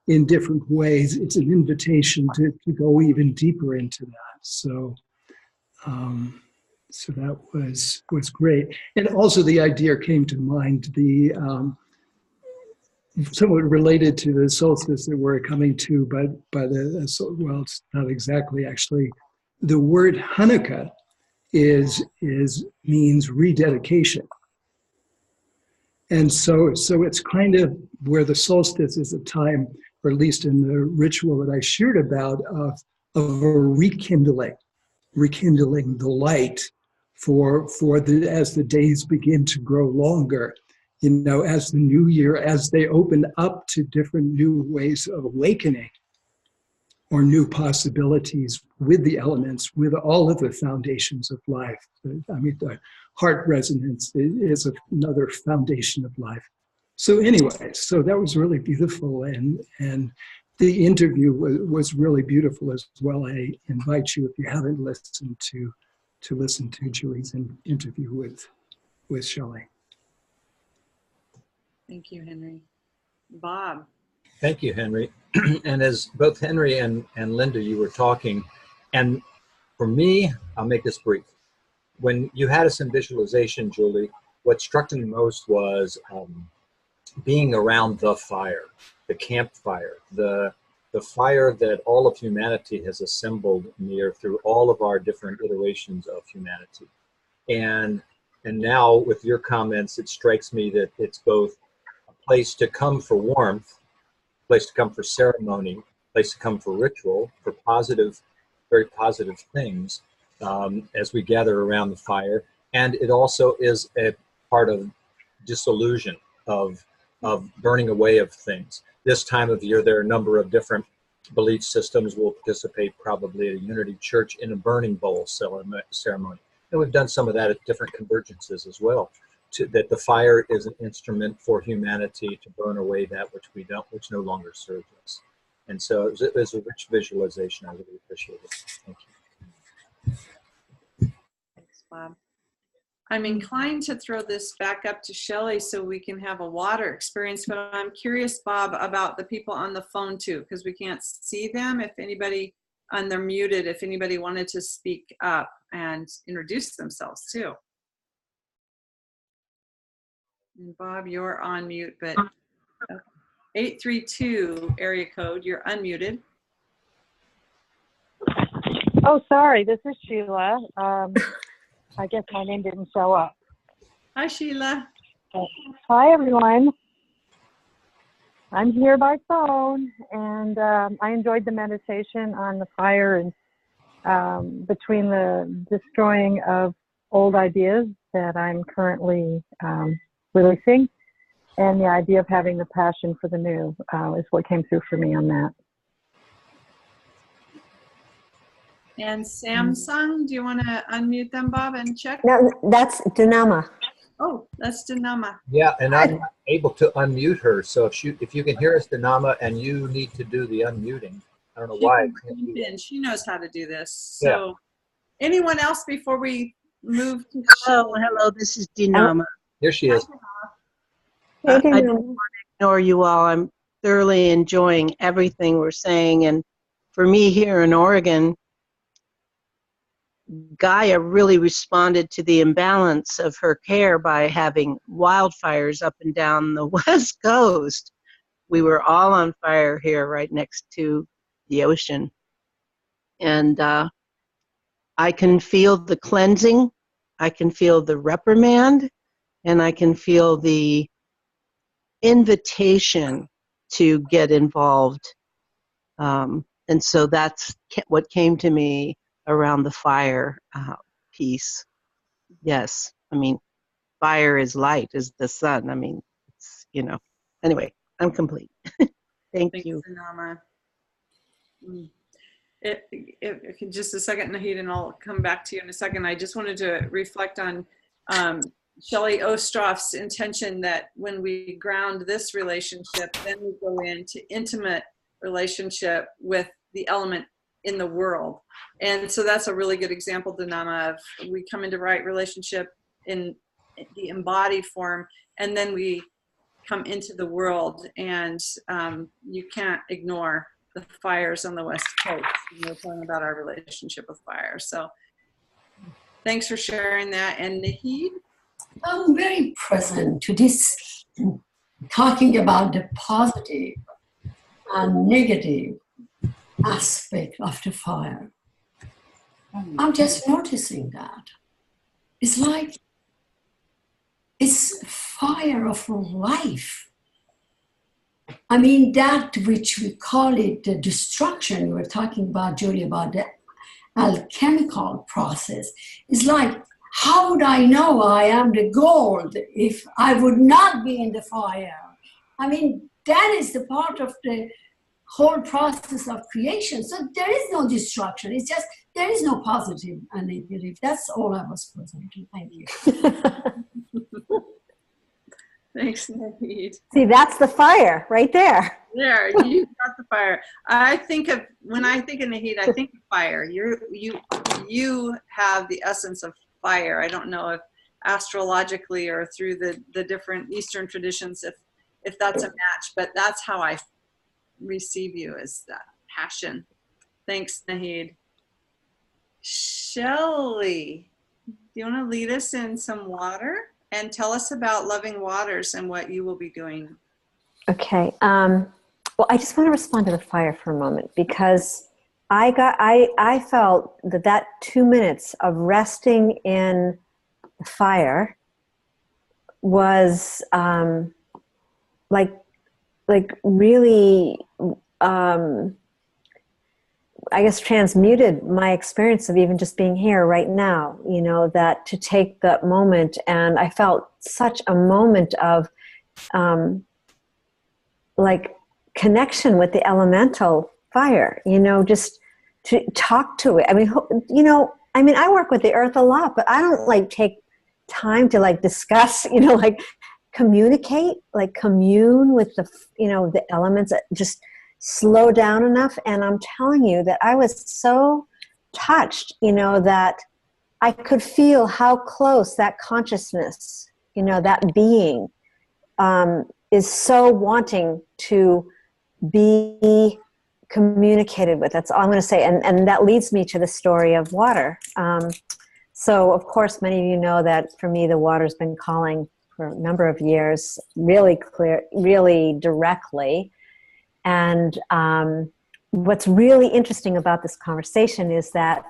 in different ways, it's an invitation to go even deeper into that. So so that was great. And also the idea came to mind, the somewhat related to the solstice that we're coming to, but well, it's not exactly actually. The word Hanukkah means rededication. And so it's kind of where the solstice is a time, or at least in the ritual that I shared about, of a rekindling the light for as the days begin to grow longer, as the new year, as they open up to different new ways of awakening or new possibilities with the elements, with all of the foundations of life. I mean, the heart resonance is another foundation of life. So anyway, so that was really beautiful, and the interview was really beautiful as well. I invite you, if you haven't listened, to listen to Julie's interview with Shelley. Thank you, Henry. Bob. Thank you, Henry. And as both Henry and Linda, you were talking, and for me, I'll make this brief. When you had us in visualization, Julie, what struck me most was being around the fire, the campfire, the fire that all of humanity has assembled near through all of our different iterations of humanity. And now with your comments, it strikes me that it's both a place to come for warmth, a place to come for ceremony, a place to come for ritual, for positive, very positive things as we gather around the fire. And it also is a part of disillusion, of burning away of things. This time of year, there are a number of different belief systems. We'll participate probably at a Unity Church in a burning bowl ceremony. And we've done some of that at different convergences as well, that the fire is an instrument for humanity to burn away that which which no longer serves us. And so it was a rich visualization. I really appreciate it. Thank you. Thanks, Bob. I'm inclined to throw this back up to Shelley so we can have a water experience, but I'm curious, Bob, about the people on the phone too, because we can't see them. If anybody, and they're muted, if anybody wanted to speak up and introduce themselves too. And Bob, you're on mute, but 832 area code, you're unmuted. Oh, sorry, this is Sheila. I guess my name didn't show up. Hi, Sheila. Hi, everyone. I'm here by phone, and I enjoyed the meditation on the fire and between the destroying of old ideas that I'm currently releasing, and the idea of having the passion for the new is what came through for me on that. And Samsung, do you want to unmute them, Bob, and check? No, that's Dinama. Oh, that's Dinama. Yeah, and I'm not able to unmute her. So if you can hear us, Dinama, and you need to do the unmuting. I don't know why. I can't do that. She knows how to do this. So anyone else before we move to Hello, this is Dinama. Here she is. Hey, I don't want to ignore you all. I'm thoroughly enjoying everything we're saying. And for me here in Oregon, Gaia really responded to the imbalance of her care by having wildfires up and down the West Coast. We were all on fire here right next to the ocean. And I can feel the cleansing, I can feel the reprimand, and I can feel the invitation to get involved. And so that's what came to me around the fire piece. Yes, I mean, fire is light, is the sun. I mean, it's, anyway, I'm complete. Thank you. Dinama. Just a second, Nahid, and I'll come back to you in a second. I just wanted to reflect on Shelley Ostroff's intention that when we ground this relationship, then we go into intimate relationship with the element in the world. And so that's a really good example, Dinama, of we come into right relationship in the embodied form, and then we come into the world, and you can't ignore the fires on the West Coast. We're talking about our relationship with fire. So thanks for sharing that. And Nahid? I'm very present to this, talking about the positive and negative aspect of the fire. I'm just noticing that. It's like it's fire of life. I mean, that which we call it the destruction, you were talking about, Julie, about the alchemical process. It's like, how would I know I am the gold if I would not be in the fire? I mean, that is the part of the whole process of creation. So there is no destruction. It's just, there is no positive and negative. That's all I was presenting. Thank you. Thanks, Nahid. See, that's the fire right there. There, you got the fire. I think of, when I think of Nahid, I think of fire. You have the essence of fire. I don't know if astrologically or through the different Eastern traditions, if that's a match, but that's how I receive you, as that passion. Thanks, Nahid. Shelley, do you want to lead us in some water and tell us about Loving Waters and what you will be doing? Okay. Well, I just want to respond to the fire for a moment, because I felt that 2 minutes of resting in the fire was like really, I guess, transmuted my experience of even just being here right now, you know, that to take that moment. And I felt such a moment of like connection with the elemental fire, you know, just to talk to it. I mean, you know, I work with the earth a lot, but I don't like take time to like discuss, you know, like communicate, like commune with the, you know, the elements, just slow down enough. And I'm telling you that I was so touched, you know, that I could feel how close that consciousness, you know, that being is so wanting to be communicated with. That's all I'm going to say. And that leads me to the story of water. So of course, many of you know that for me, the water's been calling for a number of years, really clear, really directly. And what's really interesting about this conversation is that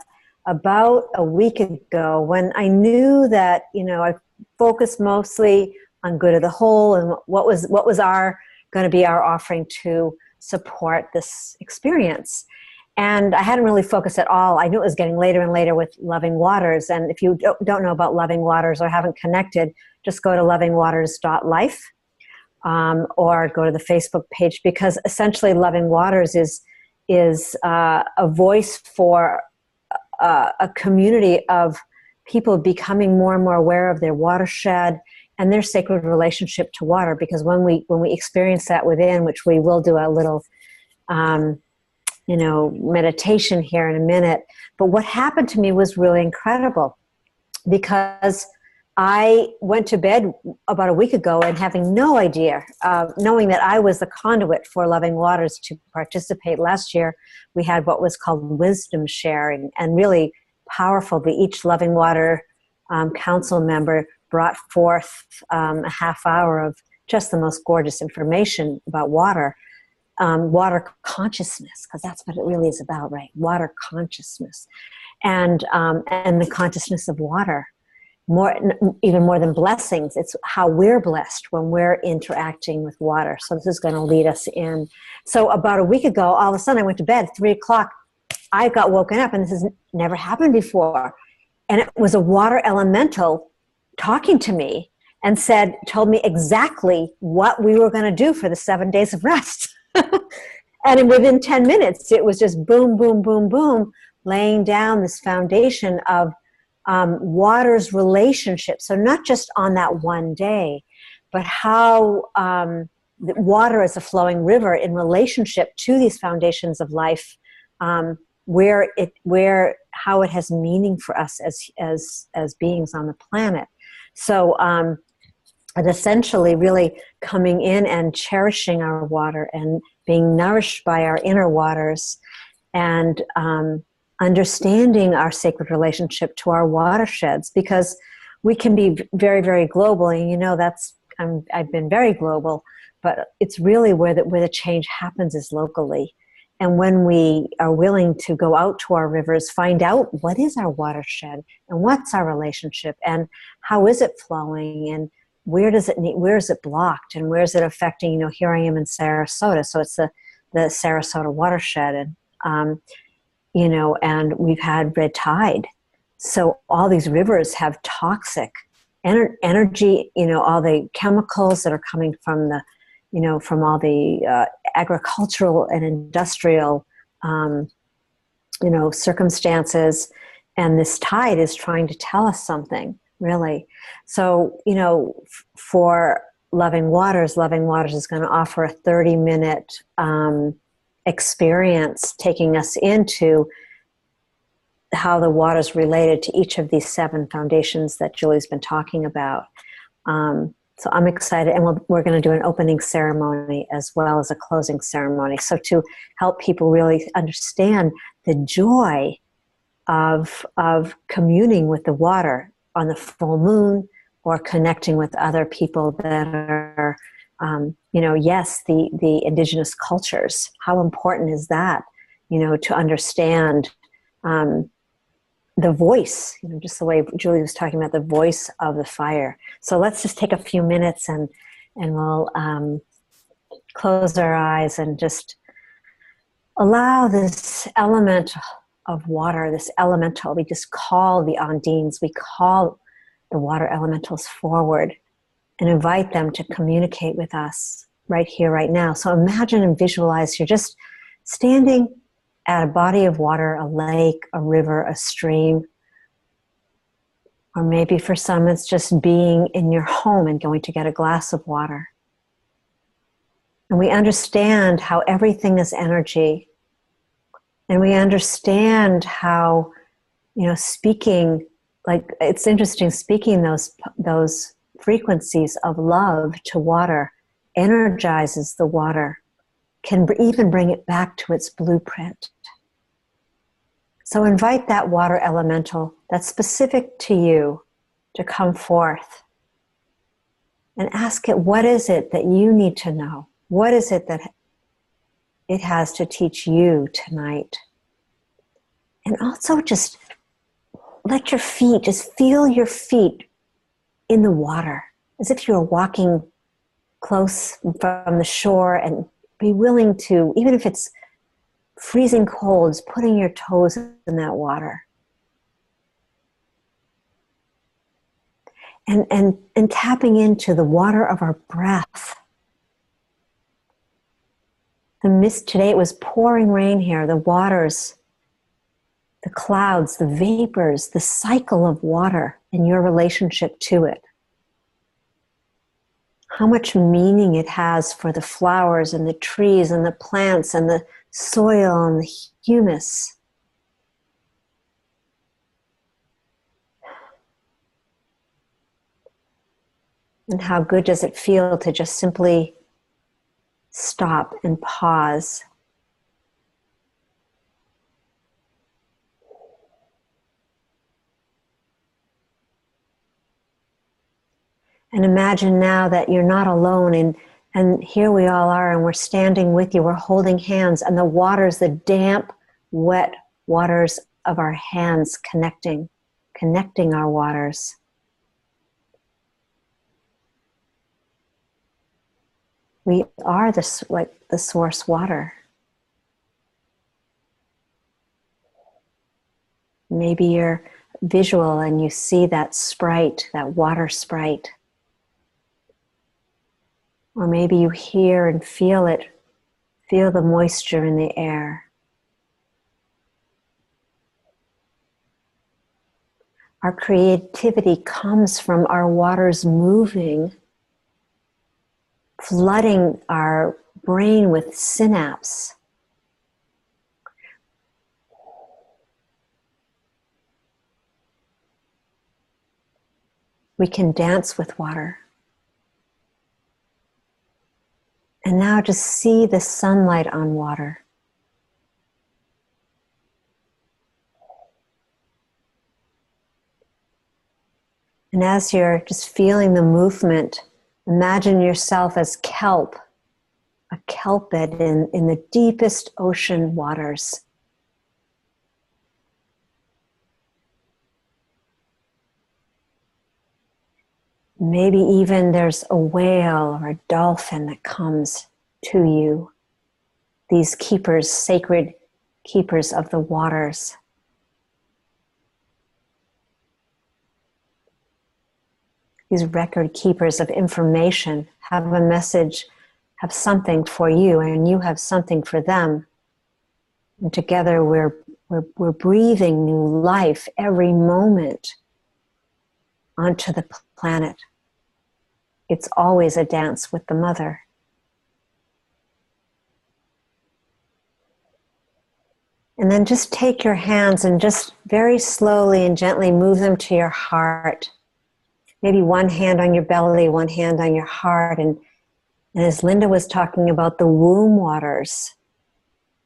about a week ago, when I knew that, you know, I focused mostly on good of the whole and what was going to be our offering to support this experience. And I hadn't really focused at all. I knew it was getting later and later with Loving Waters. And if you don't know about Loving Waters or haven't connected, just go to lovingwaters.life or go to the Facebook page, because essentially Loving Waters is a voice for a community of people becoming more and more aware of their watershed and their sacred relationship to water. Because when we experience that within, which we will do a little you know, meditation here in a minute. But what happened to me was really incredible, because I went to bed about a week ago and having no idea, knowing that I was the conduit for Loving Waters to participate. Last year, we had what was called wisdom sharing, and really powerful. Each Loving Water council member brought forth a half hour of just the most gorgeous information about water. Water consciousness, because that's what it really is about, right? Water consciousness, and the consciousness of water. Even more than blessings, it's how we're blessed when we're interacting with water. So this is going to lead us in. So about a week ago, all of a sudden I went to bed, 3 o'clock. I got woken up, and this has never happened before. And it was a water elemental talking to me and told me exactly what we were going to do for the 7 days of rest. And within 10 minutes, it was just boom, boom, boom, boom, laying down this foundation of water's relationship. So not just on that one day, but how water is a flowing river in relationship to these foundations of life, how it has meaning for us as beings on the planet. So, and essentially really coming in and cherishing our water and being nourished by our inner waters, and understanding our sacred relationship to our watersheds, because we can be very, very global. And you know, I've been very global, but it's really where the change happens is locally. And when we are willing to go out to our rivers, find out what is our watershed and what's our relationship and how is it flowing and where is it blocked and where is it affecting, you know, here I am in Sarasota. So it's the Sarasota watershed, and, you know, and we've had red tide. So all these rivers have toxic energy, you know, all the chemicals that are coming from the, you know, from all the agricultural and industrial, you know, circumstances. And this tide is trying to tell us something, really. So, you know, for Loving Waters is going to offer a 30-minute experience taking us into how the water's related to each of these 7 foundations that Julie's been talking about. So I'm excited, and we're going to do an opening ceremony as well as a closing ceremony. So to help people really understand the joy of communing with the water on the full moon, or connecting with other people that are, you know, yes, the indigenous cultures. How important is that, you know, to understand the voice, you know, just the way Julie was talking about the voice of the fire. So let's just take a few minutes and we'll close our eyes and just allow this element of water, this elemental, we just call the Undines, we call the water elementals forward and invite them to communicate with us right here, right now. So imagine and visualize you're just standing at a body of water, a lake, a river, a stream, or maybe for some it's just being in your home and going to get a glass of water. And we understand how everything is energy. And we understand how, you know, speaking, like, it's interesting, speaking those frequencies of love to water energizes the water, can even bring it back to its blueprint. So invite that water elemental that's specific to you to come forth and ask it, what is it that you need to know? What is it that it has to teach you tonight? And also just let your feet, just feel your feet in the water, as if you were walking close from the shore, and be willing to, even if it's freezing cold, is putting your toes in that water. And tapping into the water of our breath. The mist today, it was pouring rain here, the waters, the clouds, the vapors, the cycle of water and your relationship to it. How much meaning it has for the flowers and the trees and the plants and the soil and the humus. And how good does it feel to just simply stop and pause. And imagine now that you're not alone, and here we all are, and we're standing with you, we're holding hands, and the waters, the damp, wet waters of our hands connecting our waters. We are like the source water. Maybe you're visual and you see that sprite, that water sprite. Or maybe you hear and feel it, feel the moisture in the air. Our creativity comes from our waters moving, flooding our brain with synapse. We can dance with water. And now just see the sunlight on water. And as you're just feeling the movement, imagine yourself as kelp, a kelp bed in the deepest ocean waters. Maybe even there's a whale or a dolphin that comes to you. These keepers, sacred keepers of the waters. These record keepers of information have a message, have something for you, and you have something for them. And together we're breathing new life every moment onto the planet. It's always a dance with the mother. And then just take your hands and just very slowly and gently move them to your heart. Maybe one hand on your belly, one hand on your heart. And as Linda was talking about the womb waters,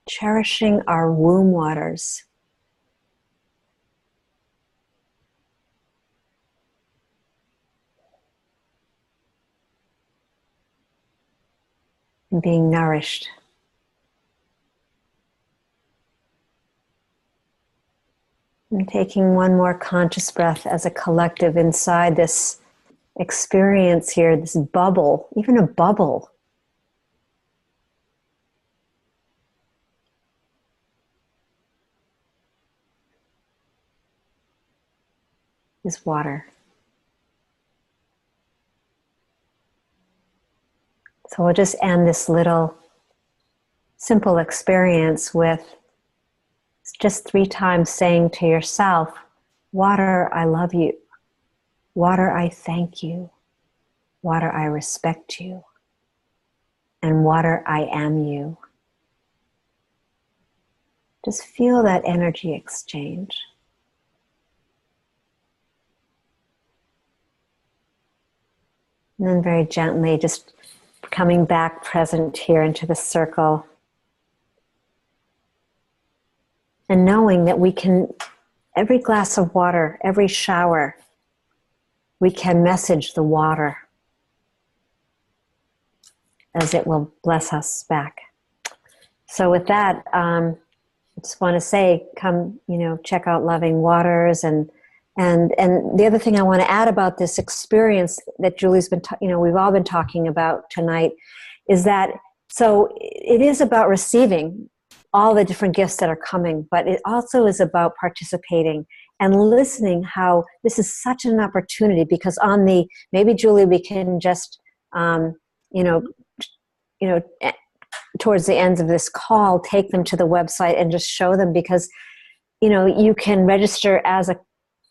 cherishing our womb waters. And being nourished. And taking one more conscious breath as a collective inside this experience here, this bubble, even a bubble. Is water. So we'll just end this little simple experience with just 3 times saying to yourself, water, I love you. Water, I thank you. Water, I respect you. And water, I am you. Just feel that energy exchange. And then very gently, just coming back present here into the circle. And knowing that we can, every glass of water, every shower, we can message the water as it will bless us back. So with that, I just want to say, come, check out Loving Waters. And the other thing I want to add about this experience that Julie's been, we've all been talking about tonight, is that, so it is about receiving all the different gifts that are coming, but it also is about participating and listening how this is such an opportunity, because maybe Julie, we can just, towards the ends of this call, take them to the website and just show them, because, you can register as an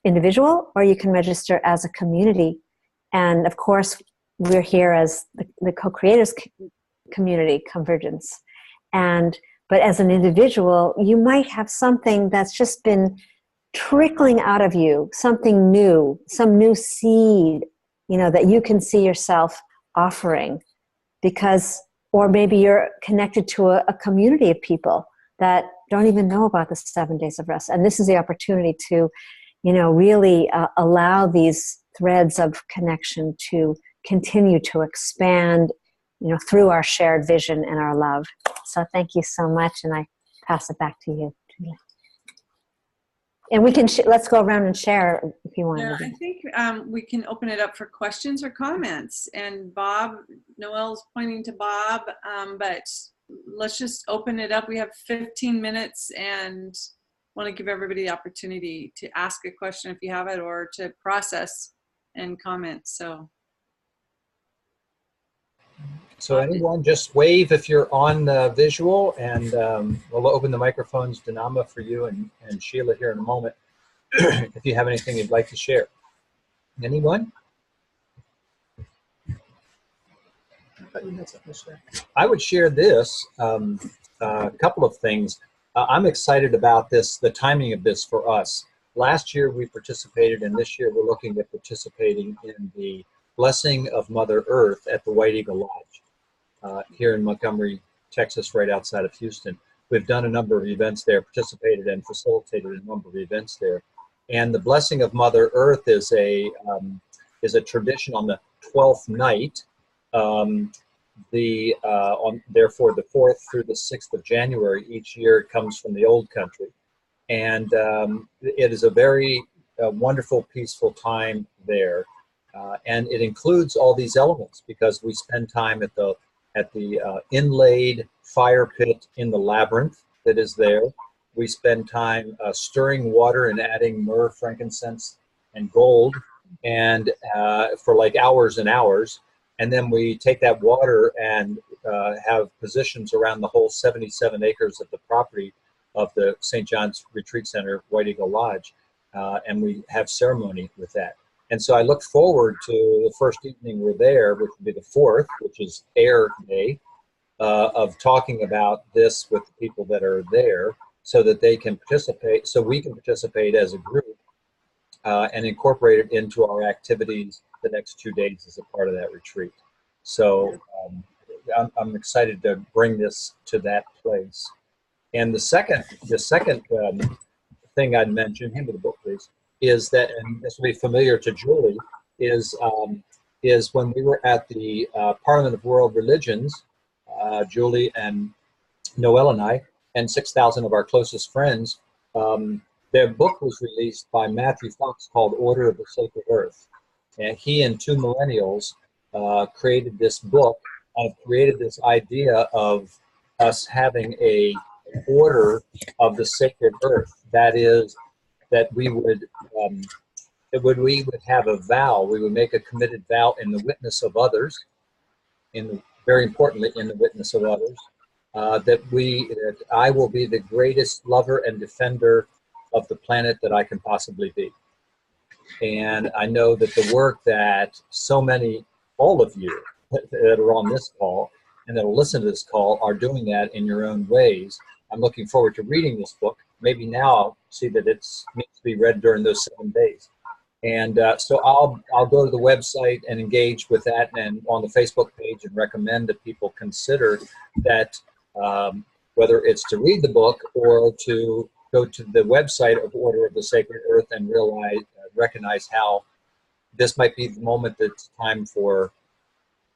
individual or you can register as a community. And of course, we're here as the co-creators community, Convergence. But as an individual, you might have something that's just been trickling out of you, something new, some new seed, that you can see yourself offering, or maybe you're connected to a community of people that don't even know about the 7 days of rest. And this is the opportunity to, really allow these threads of connection to continue to expand, through our shared vision and our love. So thank you so much, and I pass it back to you, Julia. And we can let's go around and share if you want. Yeah, I think we can open it up for questions or comments. And Bob, Noelle's pointing to Bob, but let's just open it up. We have 15 minutes and want to give everybody the opportunity to ask a question if you have it, or to process and comment. So anyone, just wave if you're on the visual, and we'll open the microphones to Nama for you and Sheila here in a moment, if you have anything you'd like to share. Anyone? I would share this, a couple of things. I'm excited about this, the timing of this for us. last year we participated, and this year we're looking at participating in the Blessing of Mother Earth at the White Eagle Lodge here in Montgomery, Texas, right outside of Houston. We've done a number of events there, participated and facilitated a number of events there. And the Blessing of Mother Earth is a tradition on the 12th night. Therefore, the 4th through the 6th of January each year, it comes from the old country. And it is a very wonderful, peaceful time there. And it includes all these elements because we spend time at the inlaid fire pit in the labyrinth that is there. We spend time stirring water and adding myrrh, frankincense, and gold, and for like hours and hours. And then we take that water and have positions around the whole 77 acres of the property of the St. John's Retreat Center, White Eagle Lodge, and we have ceremony with that. And so I look forward to the first evening we're there, which will be the 4th, which is Air Day, of talking about this with the people that are there so that they can participate, so we can participate as a group and incorporate it into our activities the next 2 days as a part of that retreat. So I'm excited to bring this to that place. And the second thing I'd mention, hand me the book, please, is that, and this will be familiar to Julie, is when we were at the Parliament of World Religions, Julie and Noel and I, and 6,000 of our closest friends, their book was released by Matthew Fox called Order of the Sacred Earth. And he and 2 millennials created this book and created this idea of us having a order of the sacred earth. That is, that we would have a vow. We would make a committed vow in the witness of others, very importantly in the witness of others, that I will be the greatest lover and defender of the planet that I can possibly be. And I know that the work that so many, all of you that are on this call and that will listen to this call are doing that in your own ways. I'm looking forward to reading this book. Maybe now I'll see that it needs to be read during those 7 days. And so I'll go to the website and engage with that and on the Facebook page and recommend that people consider that, whether it's to read the book or to go to the website of Order of the Sacred Earth and recognize how this might be the moment that's time for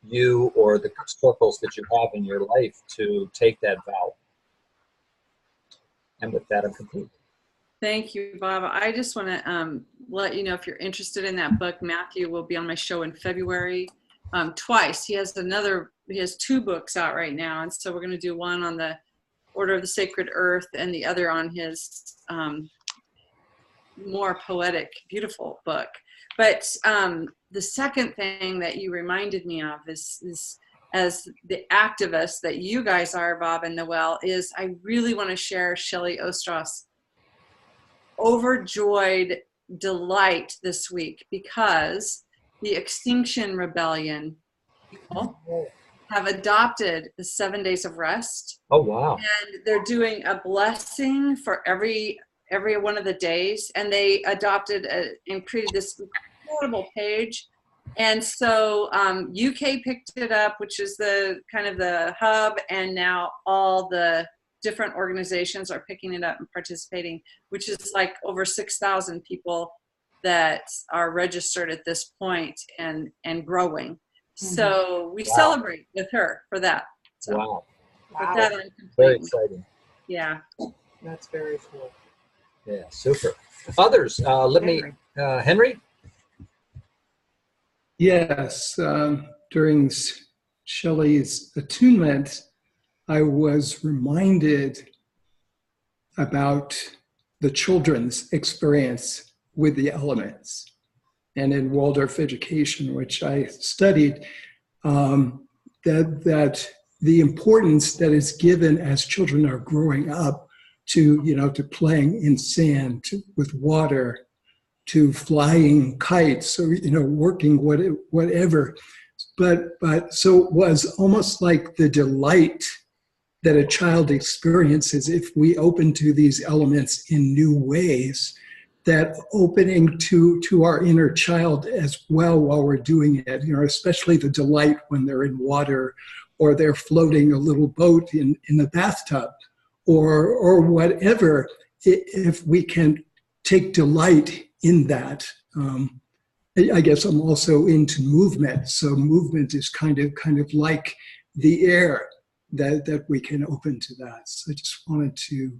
you or the circles that you have in your life to take that vow. And with that, I'm complete. Thank you, Bob. I just want to let you know, if you're interested in that book, Matthew will be on my show in February twice. He has 2 books out right now. And so we're going to do one on the Order of the Sacred Earth and the other on his more poetic, beautiful book. But the second thing that you reminded me of is as the activists that you guys are, Bob and Noel, is I really want to share Shelley Ostros' overjoyed delight this week because the Extinction Rebellion people have adopted the 7 days of rest. Oh, wow. And they're doing a blessing for every one of the days. And they adopted and created this incredible page. And so UK picked it up, which is the kind of the hub, and now all the different organizations are picking it up and participating, which is like over 6,000 people that are registered at this point and growing. Mm-hmm. So we celebrate with her for that. So wow. With that, I'm very exciting. Yeah. That's very cool. Yeah, super. Others, Henry? Yes, during Shelley's attunement, I was reminded about the children's experience with the elements. And in Waldorf education, which I studied, that the importance that is given as children are growing up to playing in sand, with water, to flying kites, or working whatever. But so it was almost like the delight that a child experiences if we open to these elements in new ways, that opening to our inner child as well while we're doing it, especially the delight when they're in water or they're floating a little boat in the bathtub or whatever, if we can take delight in that. I guess I'm also into movement. So movement is kind of like the air that we can open to that. So I just wanted to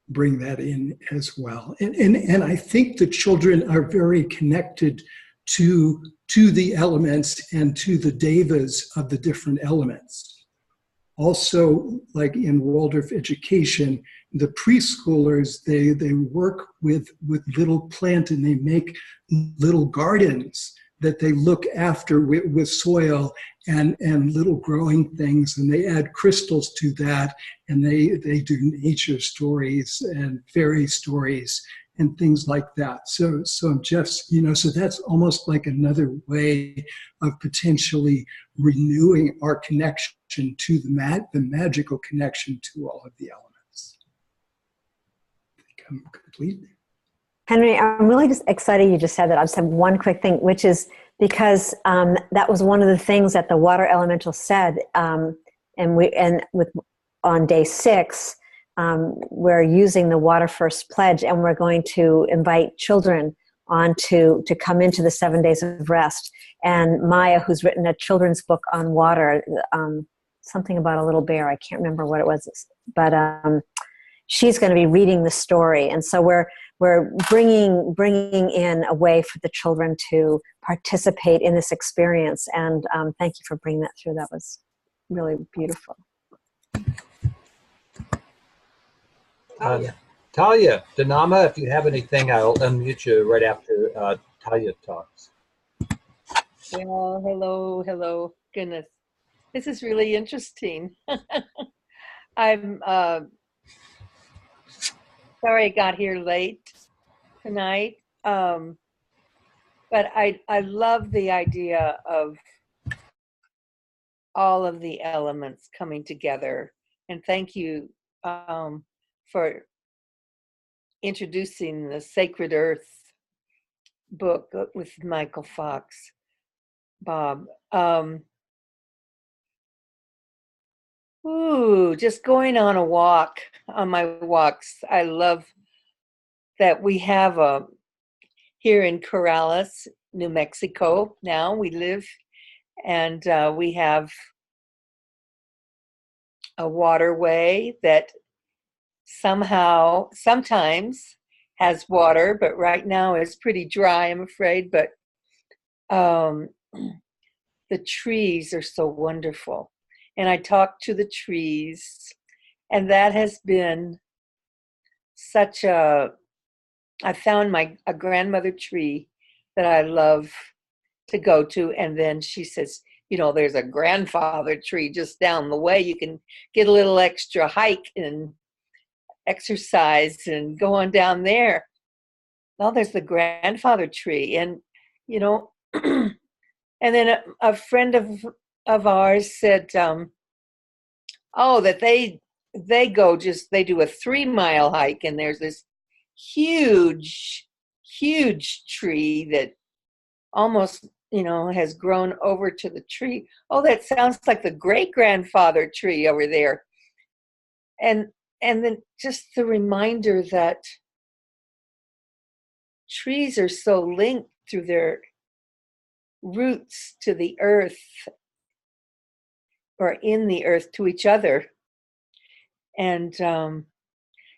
bring that in as well. And I think the children are very connected to the elements and to the devas of the different elements. Also, like in Waldorf education, the preschoolers, they work with little plant and they make little gardens that they look after with soil and little growing things, and they add crystals to that, and they do nature stories and fairy stories and things like that. So just, so that's almost like another way of potentially renewing our connection to the magical connection to all of the elements. I think I'm complete. Henry, I'm really just excited you just said that. I'll just have one quick thing, which is because that was one of the things that the water elemental said, on day 6, we're using the Water First Pledge, and we're going to invite children on to come into the 7 days of rest. And Maya, who's written a children's book on water, something about a little bear, I can't remember what it was, but she's going to be reading the story. And so we're bringing in a way for the children to participate in this experience. And thank you for bringing that through. That was really beautiful. Talia, Danama, if you have anything, I'll unmute you right after Talia talks. Well, hello. Goodness, this is really interesting. I'm sorry I got here late tonight, but I love the idea of all of the elements coming together, and thank you for introducing the Sacred Earth book with Michael Fox, Bob. Just going on my walks. I love that we have here in Corrales, New Mexico, now we live, and we have a waterway that sometimes has water, but right now it's pretty dry, I'm afraid. But the trees are so wonderful. And I talk to the trees, and that has been I found a grandmother tree that I love to go to, and then she says, there's a grandfather tree just down the way. You can get a little extra hike and exercise and go on down there. Well, there's the grandfather tree, and and then a friend of ours said, that they do a 3-mile hike, and there's this huge tree that almost has grown over to the tree. Oh, that sounds like the great-grandfather tree over there. And then just the reminder that trees are so linked through their roots to the earth, or in the earth to each other. And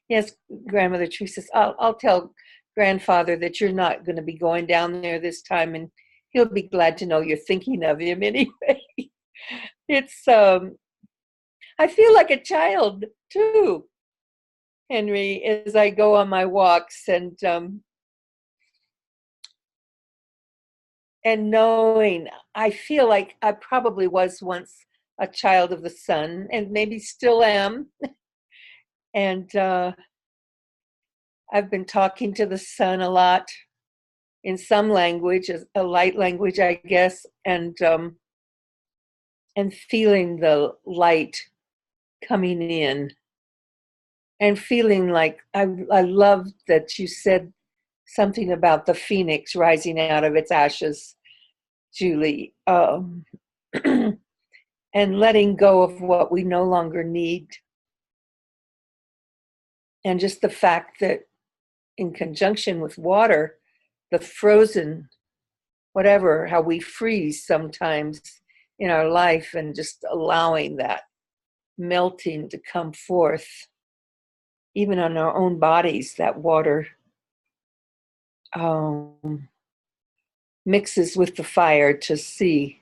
yes, grandmother tree says, I'll tell grandfather that you're not going to be going down there this time, and he'll be glad to know you're thinking of him anyway. It's I feel like a child too, Henry, as I go on my walks, and knowing, I feel like I probably was once a child of the sun, and maybe still am. And I've been talking to the sun a lot in some language, a light language, I guess, and feeling the light coming in, and feeling like I love that you said something about the phoenix rising out of its ashes, Julie, and letting go of what we no longer need. And just the fact that in conjunction with water, the frozen, whatever, how we freeze sometimes in our life, and just allowing that melting to come forth, even on our own bodies, that water mixes with the fire to see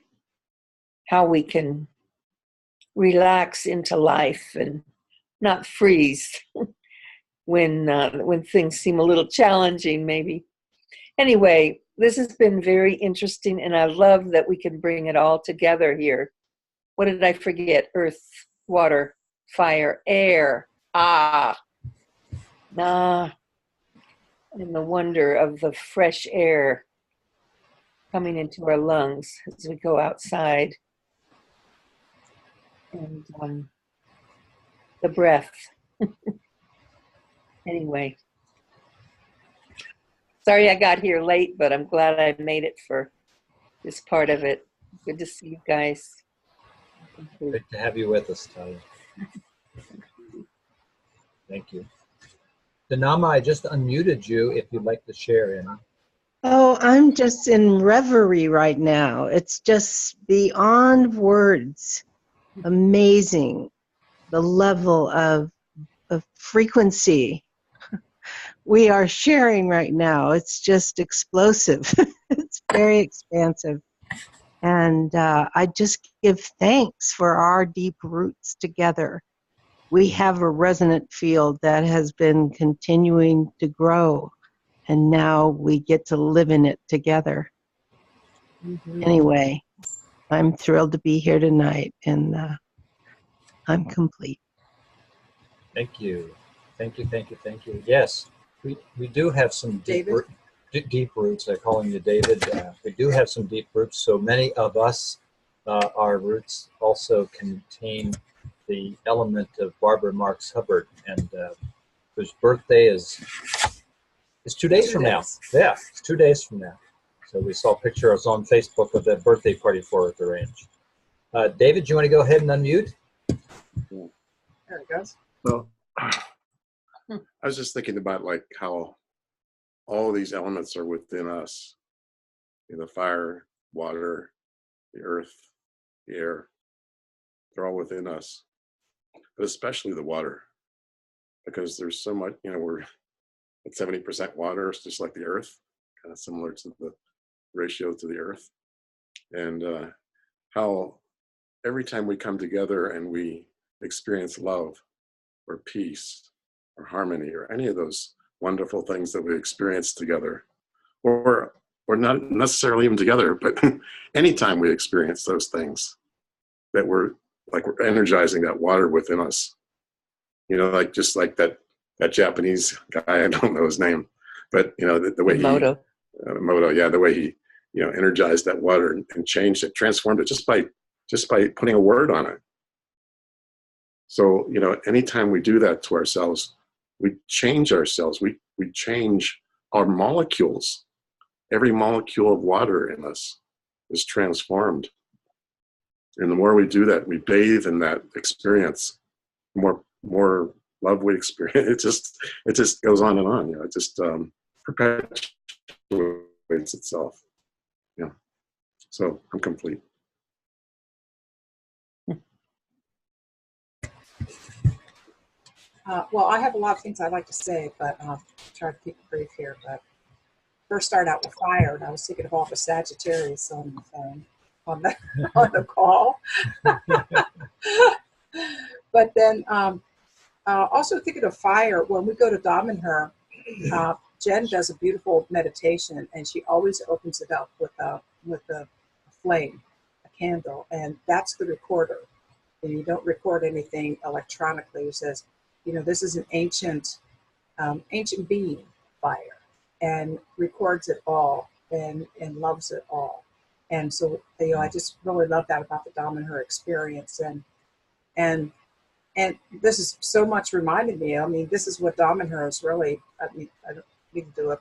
how we can relax into life and not freeze when things seem a little challenging, maybe. Anyway, this has been very interesting, and I love that we can bring it all together here. What did I forget? Earth, water, fire, air. And the wonder of the fresh air coming into our lungs as we go outside. And the breath. Anyway. Sorry I got here late, but I'm glad I made it for this part of it. Good to see you guys. Great to have you with us, Talia. Thank you. Danama, I just unmuted you if you'd like to share any. Oh, I'm just in reverie right now. It's just beyond words. Amazing, the level of frequency we are sharing right now. It's just explosive. It's very expansive. And I just give thanks for our deep roots together. We have a resonant field that has been continuing to grow, and now we get to live in it together. Mm-hmm. Anyway, I'm thrilled to be here tonight, and I'm complete. Thank you. Thank you, thank you, thank you. Yes, we do have some deep roots. I call him you David. We do have some deep roots. So many of us, our roots also contain the element of Barbara Marx Hubbard, and whose birthday is 2 days from now. Yeah, it's 2 days from now. So we saw pictures on Facebook of that birthday party for her at the ranch. David, do you want to go ahead and unmute? There it goes. Well, I was just thinking about like how all these elements are within us. The fire, water, the earth, the air, they're all within us. But especially the water, because there's so much, we're at 70% water. It's just like the earth, kind of similar to the ratio to the earth. And how every time we come together and we experience love or peace or harmony or any of those wonderful things that we experience together, or not necessarily even together, but anytime we experience those things, that we're energizing that water within us. Like just like that Japanese guy, I don't know his name, but the way Moto. The way he energized that water and changed it, transformed it just by putting a word on it. So anytime we do that to ourselves, we change ourselves. We change our molecules. Every molecule of water in us is transformed. And the more we do that, we bathe in that experience, more love we experience. It just goes on and on. It just perpetuates itself. Yeah. So I'm complete. Well, I have a lot of things I'd like to say, but I'll try to keep it brief here. But first, start out with fire, and I was thinking of all the Sagittarius on the phone, on the call. But then, also thinking of fire, when we go to Damanhur, Jen does a beautiful meditation, and she always opens it up with a flame, a candle, and that's the recorder. And you don't record anything electronically. It says, this is an ancient being, fire, and records it all and loves it all. And so, I just really love that about the Damanhur experience. And this is so much reminded me. I mean, this is what Damanhur is really. I don't need to do a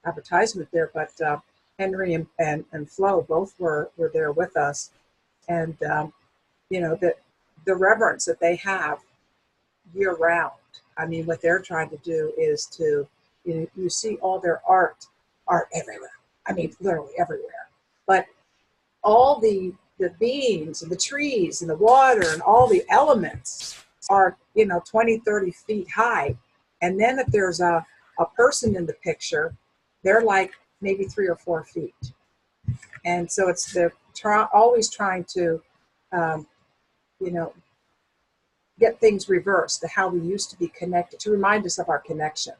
advertisement there, but Henry and Flo both were there with us. And, you know, the reverence that they have year round. I mean, what they're trying to do is to, you know, you see all their art everywhere. I mean, literally everywhere. But all the beings and the trees and the water and all the elements are, you know, 20, 30 feet high. And then if there's a person in the picture, they're like maybe 3 or 4 feet. And so it's always trying to, you know, get things reversed to how we used to be connected, to remind us of our connection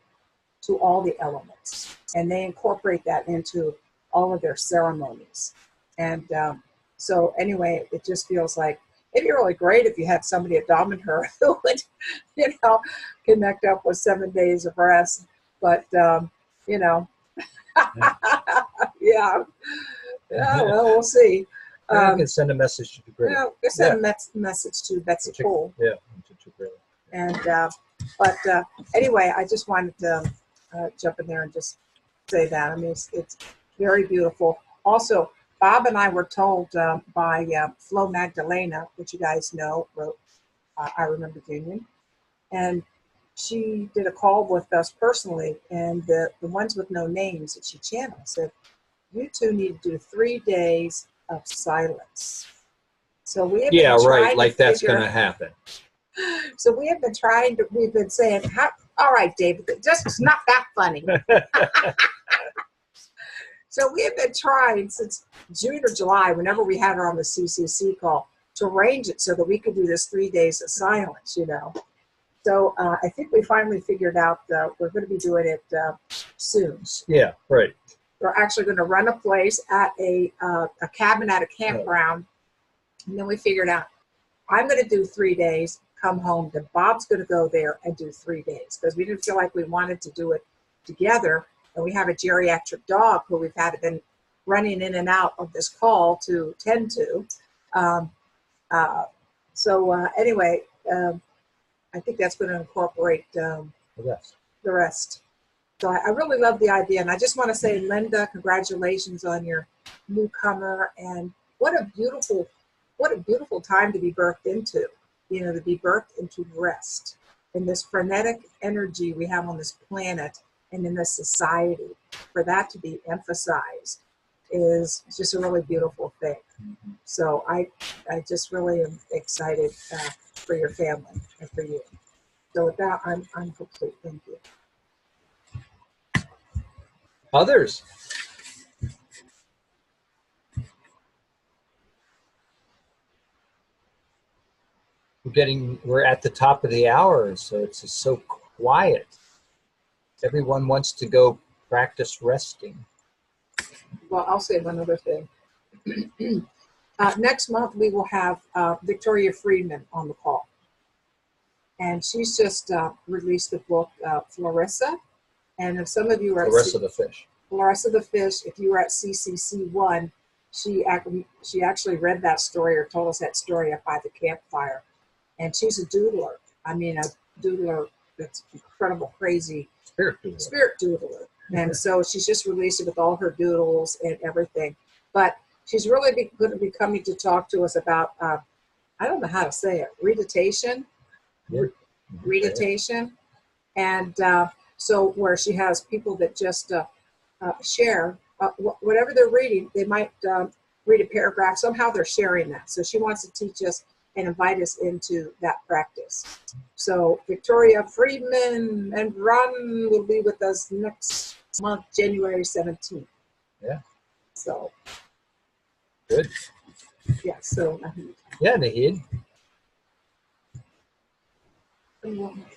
to all the elements. And they incorporate that into all of their ceremonies. And so anyway, it just feels like it'd be really great if you had somebody at Dominator who would, you know, connect up with 7 days of rest. But, you know, yeah, well, we'll see. I can send a message to Greg. Yeah, I send a message to Betsy Cole. Yeah, to Greg. And but anyway, I just wanted to jump in there and just say that. I mean, it's very beautiful. Also, Bob and I were told by Flo Magdalena, which you guys know, wrote I Remember Union, and she did a call with us personally, and the ones with no names that she channeled said, you two need to do 3 days of silence. So we have been right, like that's going to happen. So we have been trying to, we've been saying, all right, David, just it's not that funny. So we have been trying since June or July, whenever we had her on the CCC call, to arrange it so that we could do this 3 days of silence, you know. So I think we finally figured out we're going to be doing it soon. Yeah, right. We're actually going to run a place at a cabin at a campground. And then we figured out, I'm going to do 3 days, come home. Then Bob's going to go there and do 3 days because we didn't feel like we wanted to do it together. And we have a geriatric dog who we've had been running in and out of this call to tend to. Anyway, I think that's going to incorporate the rest. So I really love the idea. And I just want to say, Linda, congratulations on your newcomer. And what a beautiful time to be birthed into, you know, to be birthed into rest in this frenetic energy we have on this planet and in this society. For that to be emphasized is just a really beautiful thing. So I just really am excited for your family and for you. So with that, I'm complete. Thank you. Others? We're at the top of the hour, so it's just so quiet. Everyone wants to go practice resting. Well, I'll say one other thing. Next month, we will have Victoria Friedman on the call. And she's just released the book, Florissa. And if some of you are Florissa the Fish. Florissa the Fish, if you were at CCC 1, she actually read that story or told us that story up by the campfire. And she's a doodler. I mean, a doodler that's incredible, crazy. Spirit doodler. And so she's just released it with all her doodles and everything. But she's really going to be coming to talk to us about, I don't know how to say it, meditation. Meditation. And so where she has people that just share whatever they're reading, they might read a paragraph. Somehow they're sharing that. So she wants to teach us and invite us into that practice. So Victoria Friedman and Ron will be with us next month, January 17th. Yeah. So. Good. Yeah, so Nahid. Yeah, Nahid. Am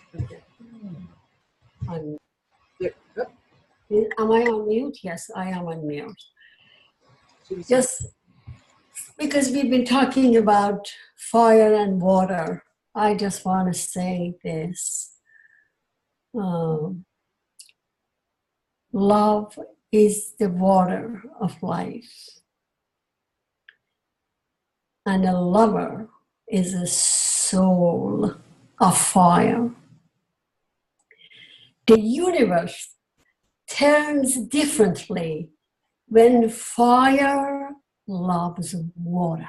I on mute? Yes, I am on mute. Just because we've been talking about fire and water, I just want to say this. Love is the water of life. And a lover is a soul of fire. The universe turns differently when fire loves water.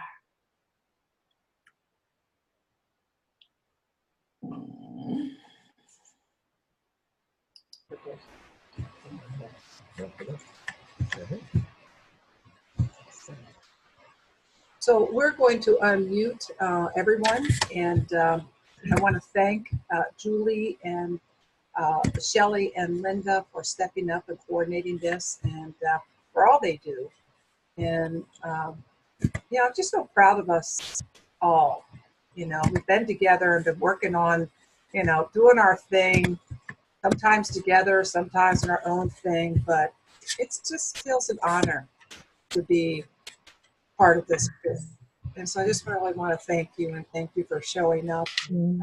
So we're going to unmute everyone, and I want to thank Julie and Shelley and Linda for stepping up and coordinating this, and for all they do. And I'm just so proud of us all. We've been together and been working on, doing our thing, sometimes together, sometimes in our own thing, but it just feels an honor to be part of this group. And so I just really want to thank you, and thank you for showing up. I'm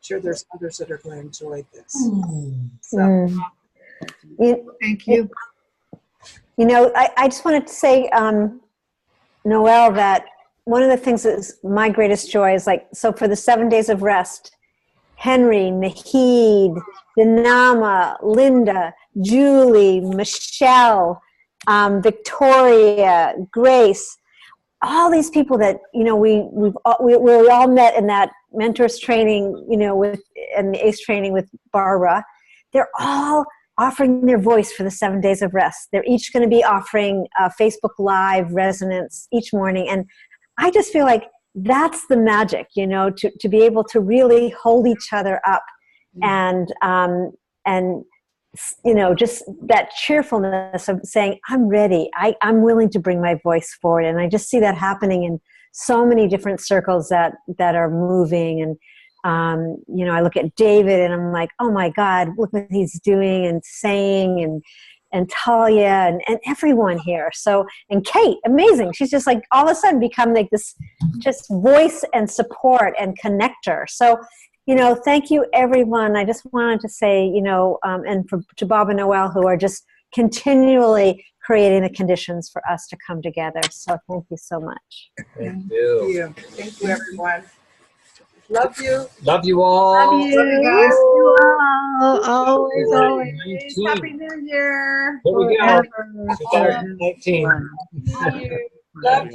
sure there's others that are going to enjoy this. So. Thank you. I just wanted to say, Noelle, that one of the things that is my greatest joy is so for the 7 days of rest, Henry, Nahid, Dinama, Linda, Julie, Michelle, Victoria, Grace, all these people that we all met in that mentors training, and the ACE training with Barbara. They're all offering their voice for the 7 days of rest. They're each going to be offering Facebook Live resonance each morning, and I just feel like that's the magic, to be able to really hold each other up, and just that cheerfulness of saying, I'm ready. I'm willing to bring my voice forward. And I just see that happening in so many different circles that are moving. And, I look at David and I'm like, oh my God, look what he's doing and saying, and Talia and everyone here. So, and Kate, amazing. She's just all of a sudden become this just voice and support and connector. So, thank you, everyone. I just wanted to say, and to Bob and Noelle, who are just continually creating the conditions for us to come together. So thank you so much. Thank you. Thank you, everyone. Love you. Love you all. Love you. Love you guys. Always. Happy New Year. Here we go. Forever. 2019. Love you. Love